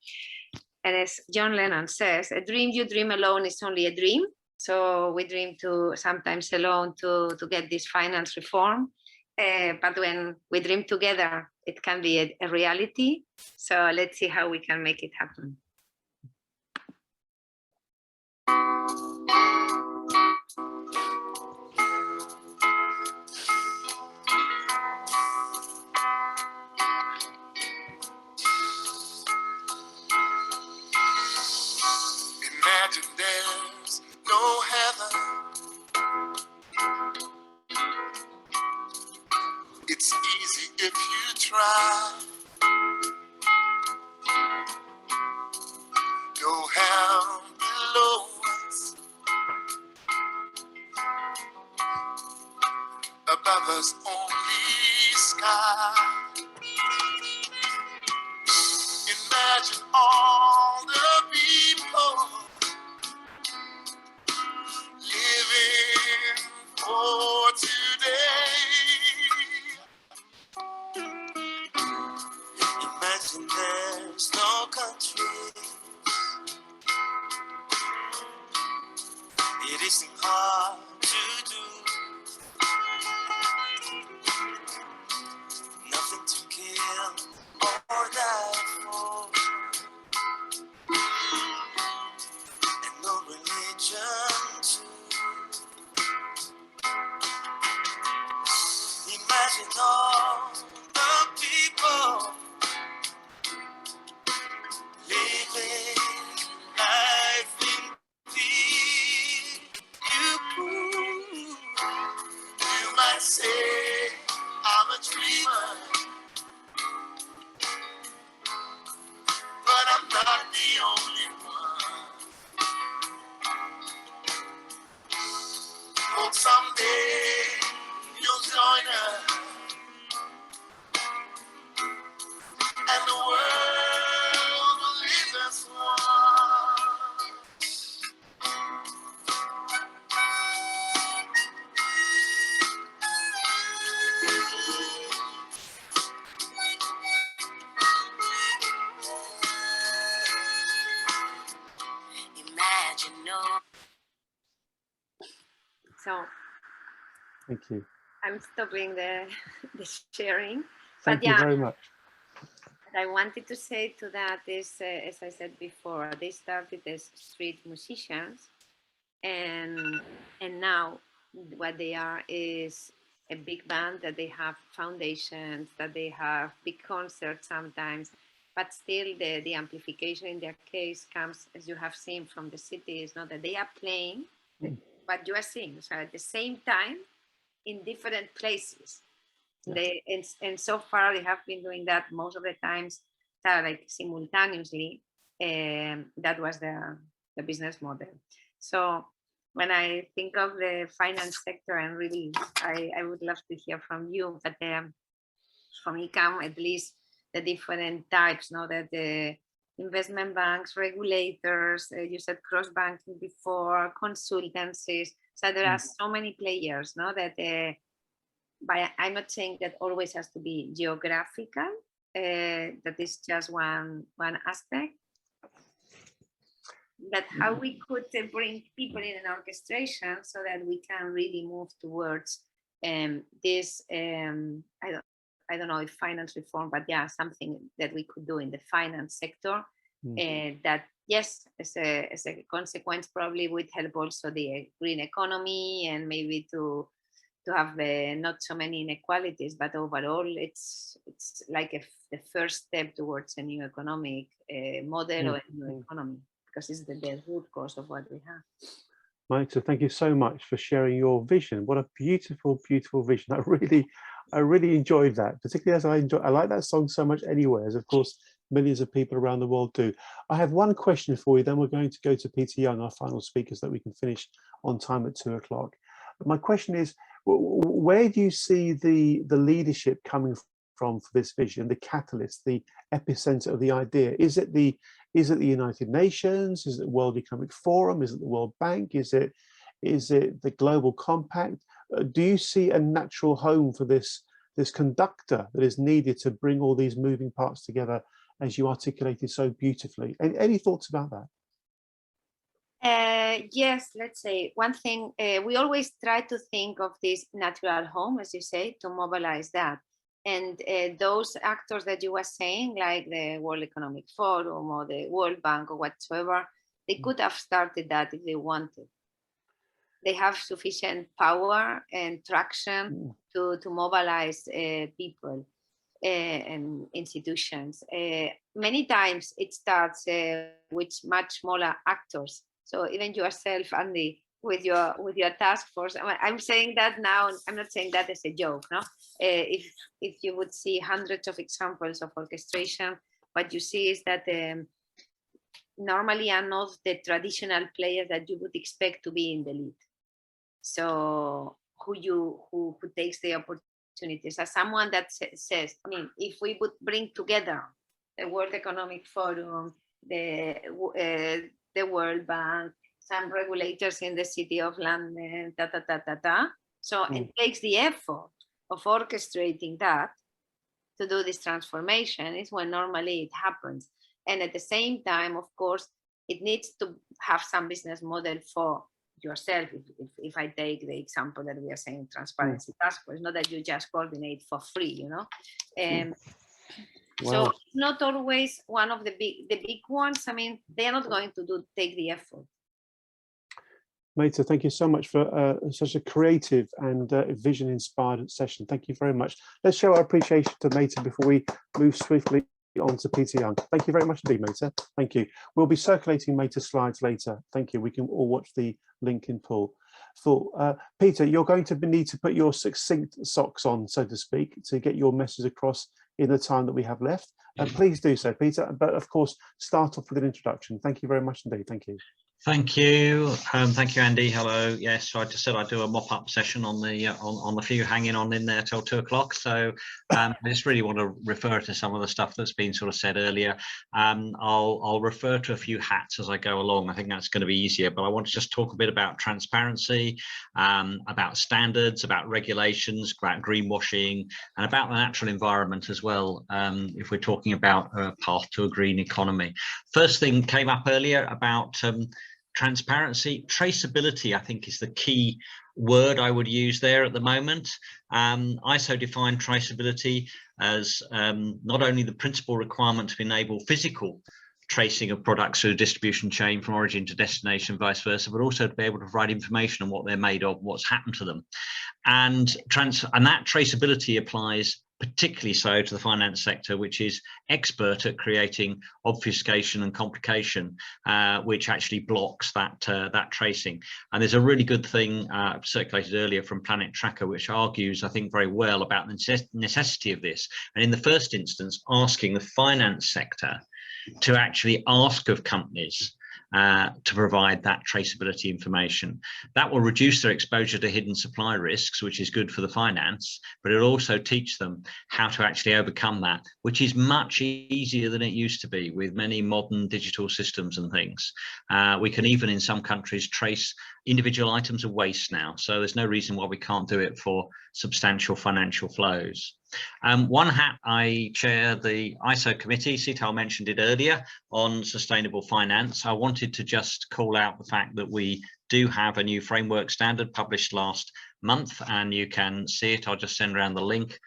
And as John Lennon says, a dream you dream alone is only a dream. So we dream sometimes alone to get this finance reform. But when we dream together, it can be a reality. So let's see how we can make it happen. Imagine there's no heaven. It's easy if you try. No hell below us, above us only sky. Imagine all the people living for today. Imagine there's no country. It isn't hard to do. Nothing to kill or die for. And no religion too. Imagine all the people living life in peace. You might say I'm a dreamer, but I'm not the only one. Hope someday you'll join us, and the world will live as one. Imagine no. So Thank you. I'm stopping the sharing. Thank But you yeah, very much. I wanted to say to that is, as I said before, they started as street musicians, and now what they are is a big band, that they have foundations, that they have big concerts sometimes, but still the amplification in their case comes, as you have seen, from the cities, not that they are playing, but you are seeing, so at the same time in different places. Yeah. And so far they have been doing that most of the times, like simultaneously. That was the business model. So when I think of the finance sector, and really I would love to hear from you, but from ICAM, at least the different types, that the investment banks, regulators, you said cross-banking before, consultancies. So there are so many players, that but I'm not saying that always has to be geographical. That is just one aspect. But how we could bring people in an orchestration so that we can really move towards this. I don't know if finance reform, but yeah, something that we could do in the finance sector. That yes, as a consequence, probably would help also the green economy, and maybe to have not so many inequalities, but overall it's like the first step towards a new economic model or a new economy, because it's the root cause of what we have. Maita, thank you so much for sharing your vision. What a beautiful, beautiful vision. I really enjoyed that, particularly as I like that song so much anyway, as of course millions of people around the world do. I have one question for you, then we're going to go to Peter Young, our final speaker, so that we can finish on time at 2 o'clock. My question is, where do you see the leadership coming from for this vision, the catalyst, the epicenter of the idea? Is it the United Nations? Is it the World Economic Forum? Is it the World Bank? Is it the Global Compact? Do you see a natural home for this conductor that is needed to bring all these moving parts together, as you articulated so beautifully? Any thoughts about that? Yes, let's say one thing, we always try to think of this natural home, as you say, to mobilize that. And those actors that you were saying, like the World Economic Forum or the World Bank or whatsoever, they could have started that if they wanted. They have sufficient power and traction to mobilize people and institutions. Many times it starts with much smaller actors. So even yourself, Andy, with your task force, I'm saying that now, I'm not saying that as a joke, no? If you would see hundreds of examples of orchestration, what you see is that normally are not the traditional players that you would expect to be in the lead. So who takes the opportunities, as someone that says, I mean, if we would bring together the World Economic Forum, the World Bank, some regulators in the City of London, so it takes the effort of orchestrating that to do this transformation is when normally it happens. And at the same time, of course, it needs to have some business model for yourself. If I take the example that we are saying, transparency task force, not that you just coordinate for free, So it's not always one of the big ones. I mean, they're not going to take the effort. Maita, thank you so much for such a creative and vision-inspired session. Thank you very much. Let's show our appreciation to Maita before we move swiftly on to Peter Young. Thank you very much indeed, Maita. Thank you. We'll be circulating Maita's slides later. Thank you. We can all watch the link in full. Peter, you're going to need to put your succinct socks on, so to speak, to get your message across in the time that we have left. Please do so, Peter. But of course, start off with an introduction. Thank you very much indeed. Thank you. Thank you. Thank you, Andy. Hello. Yes, so I just said I'd do a mop-up session on the few hanging on in there till 2 o'clock. So I just really want to refer to some of the stuff that's been sort of said earlier. I'll refer to a few hats as I go along. I think that's going to be easier. But I want to just talk a bit about transparency, about standards, about regulations, about greenwashing, and about the natural environment as well, if we're talking about a path to a green economy. First thing came up earlier about transparency, traceability, I think, is the key word I would use there at the moment. ISO defined traceability as not only the principal requirement to enable physical tracing of products through the distribution chain from origin to destination, vice versa, but also to be able to provide information on what they're made of, what's happened to them. And that traceability applies particularly so to the finance sector, which is expert at creating obfuscation and complication, which actually blocks that tracing. And there's a really good thing circulated earlier from Planet Tracker, which argues, I think, very well about the necessity of this. And in the first instance, asking the finance sector to actually ask of companies to provide that traceability information. That will reduce their exposure to hidden supply risks, which is good for the finance, but it'll also teach them how to actually overcome that, which is much easier than it used to be with many modern digital systems and things. We can even in some countries trace individual items of waste now, so there's no reason why we can't do it for substantial financial flows. One hat, I chair the ISO committee. Sital mentioned it earlier on sustainable finance. I wanted to just call out the fact that we do have a new framework standard published last month, and you can see it. I'll just send around the link.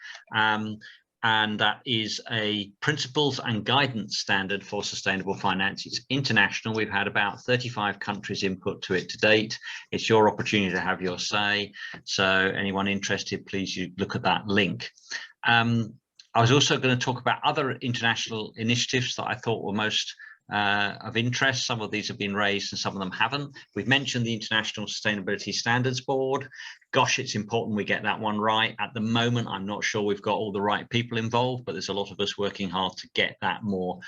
And that is a principles and guidance standard for sustainable finance. It's international. We've had about 35 countries input to it to date. It's your opportunity to have your say. So anyone interested, please you look at that link. I was also going to talk about other international initiatives that I thought were most of interest. Some of these have been raised and some of them haven't. We've mentioned the International Sustainability Standards Board. Gosh, it's important we get that one right. At the moment, I'm not sure we've got all the right people involved, but there's a lot of us working hard to get that more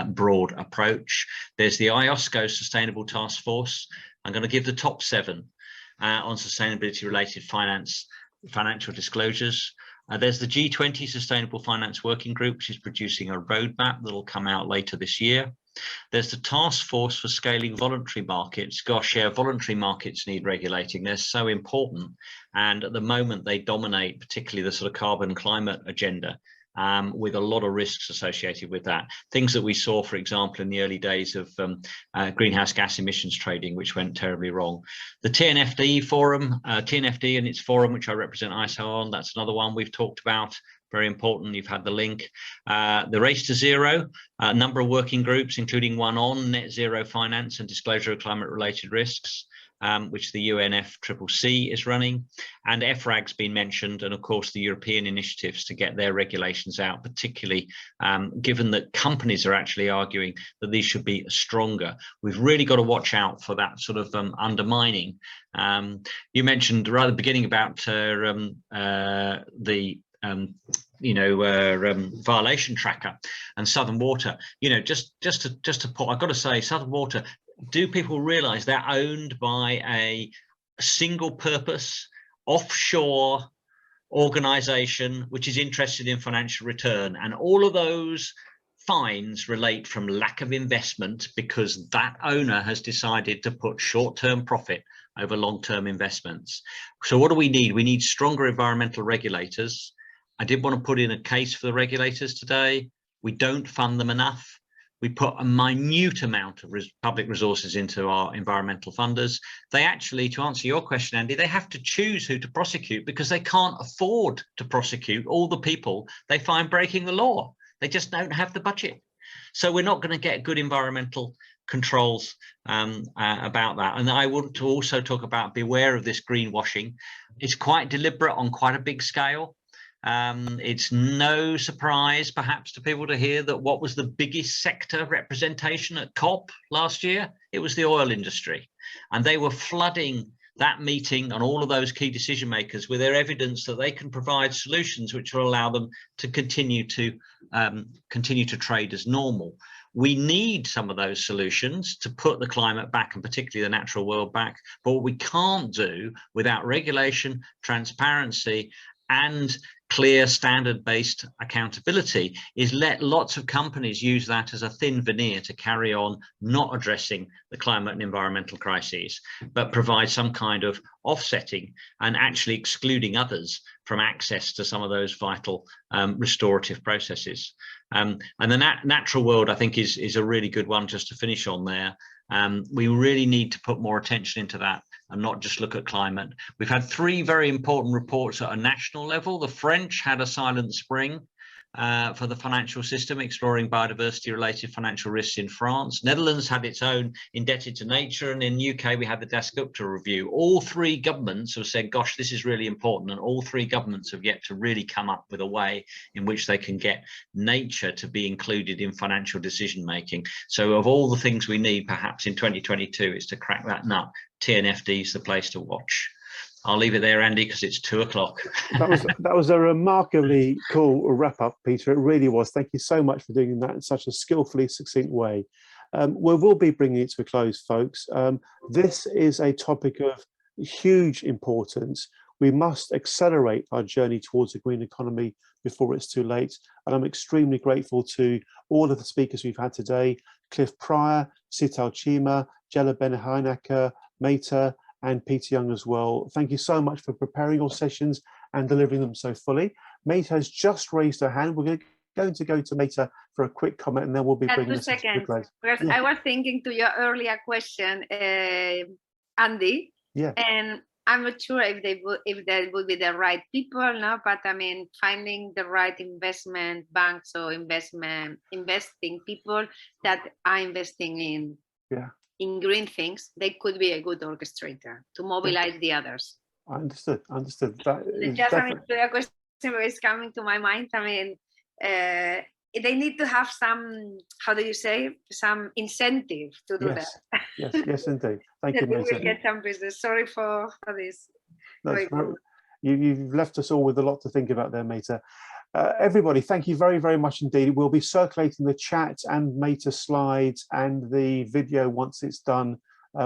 broad approach. There's the IOSCO Sustainable Task Force. I'm going to give the top 7 on sustainability related financial disclosures. There's the G20 Sustainable Finance Working Group, which is producing a roadmap that will come out later this year. There's the Task Force for Scaling Voluntary Markets. Gosh, yeah, voluntary markets need regulating. They're so important. And at the moment, they dominate, particularly the sort of carbon climate agenda, with a lot of risks associated with that. Things that we saw, for example, in the early days of greenhouse gas emissions trading, which went terribly wrong. The TNFD forum, TNFD and its forum, which I represent ISO on, that's another one we've talked about. Very important, you've had the link. The Race to Zero, a number of working groups, including one on net zero finance and disclosure of climate related risks, which the UNFCCC is running, and EFRAG's been mentioned, and of course the European initiatives to get their regulations out, particularly given that companies are actually arguing that these should be stronger. We've really got to watch out for that sort of undermining. You mentioned right at the beginning about violation tracker and Southern Water. Just to put, I've got to say, Southern Water, do people realize they're owned by a single purpose offshore organization which is interested in financial return, and all of those fines relate from lack of investment because that owner has decided to put short-term profit over long-term investments. So what do we need? We need stronger environmental regulators. I did want to put in a case for the regulators today. We don't fund them enough. We put a minute amount of public resources into our environmental funders. They actually, to answer your question, Andy, they have to choose who to prosecute because they can't afford to prosecute all the people they find breaking the law. They just don't have the budget. So we're not going to get good environmental controls about that. And I want to also talk about beware of this greenwashing. It's quite deliberate on quite a big scale. It's no surprise perhaps to people to hear that what was the biggest sector representation at COP last year? It was the oil industry, and they were flooding that meeting and all of those key decision makers with their evidence that they can provide solutions which will allow them to continue to trade as normal. We need some of those solutions to put the climate back, and particularly the natural world back. But what we can't do without regulation, transparency, and clear standard-based accountability is let lots of companies use that as a thin veneer to carry on not addressing the climate and environmental crises, but provide some kind of offsetting and actually excluding others from access to some of those vital restorative processes. And the natural world, I think, is a really good one just to finish on there. We really need to put more attention into that and not just look at climate. We've had 3 very important reports at a national level. The French had a silent spring for the financial system, exploring biodiversity-related financial risks in France. Netherlands had its own indebted to nature, and in UK we had the Dasgupta review. All 3 governments have said, gosh, this is really important, and all 3 governments have yet to really come up with a way in which they can get nature to be included in financial decision making. So of all the things we need perhaps in 2022 is to crack that nut. TNFD is the place to watch. I'll leave it there, Andy, because it's 2 o'clock. That was a remarkably cool wrap up, Peter. It really was. Thank you so much for doing that in such a skillfully succinct way. We will be bringing it to a close, folks. This is a topic of huge importance. We must accelerate our journey towards a green economy before it's too late. And I'm extremely grateful to all of the speakers we've had today: Cliff Pryor, Sital Chima, Jella Benahainaker, Meta, and Peter Young as well. Thank you so much for preparing your sessions and delivering them so fully. Meta has just raised her hand. We're going to go to Meta for a quick comment, and then we'll be bringing this to a close. Because I was thinking to your earlier question, Andy. Yeah. And I'm not sure if they would be the right people, no. But I mean, finding the right investment banks or investing people that are investing in green things, they could be a good orchestrator to mobilize the others. I understood. That is just, I mean, the question is coming to my mind. I mean, they need to have some, how do you say, some incentive to do that. Yes, indeed. Thank you, Meta. We will get some business. Sorry for this. You've left us all with a lot to think about there, Meta. Everybody, thank you very, very much indeed. We'll be circulating the chat and Meta slides and the video once it's done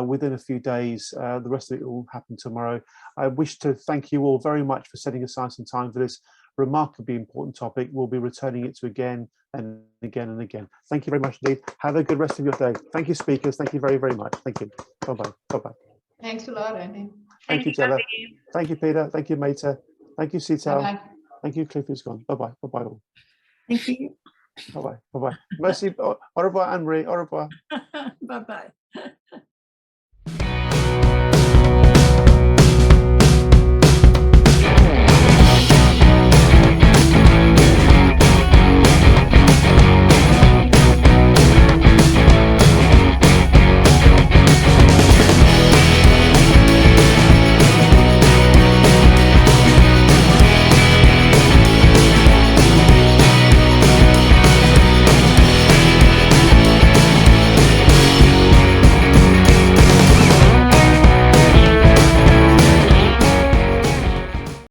within a few days. The rest of it will happen tomorrow. I wish to thank you all very much for setting aside some time for this remarkably important topic. We'll be returning it to again and again and again. Thank you very much indeed. Have a good rest of your day. Thank you, speakers. Thank you very, very much. Thank you. Bye-bye. Bye-bye. Thanks a lot, Andy. Thank you, Jella. Thank you, Peter. Thank you, Meta. Thank you, Sital. Bye-bye. Thank you, Cliff is gone. Bye-bye. Bye-bye all. Thank you. Bye-bye. Bye-bye. Merci. Au revoir, Anne-Marie. Au revoir. Bye-bye.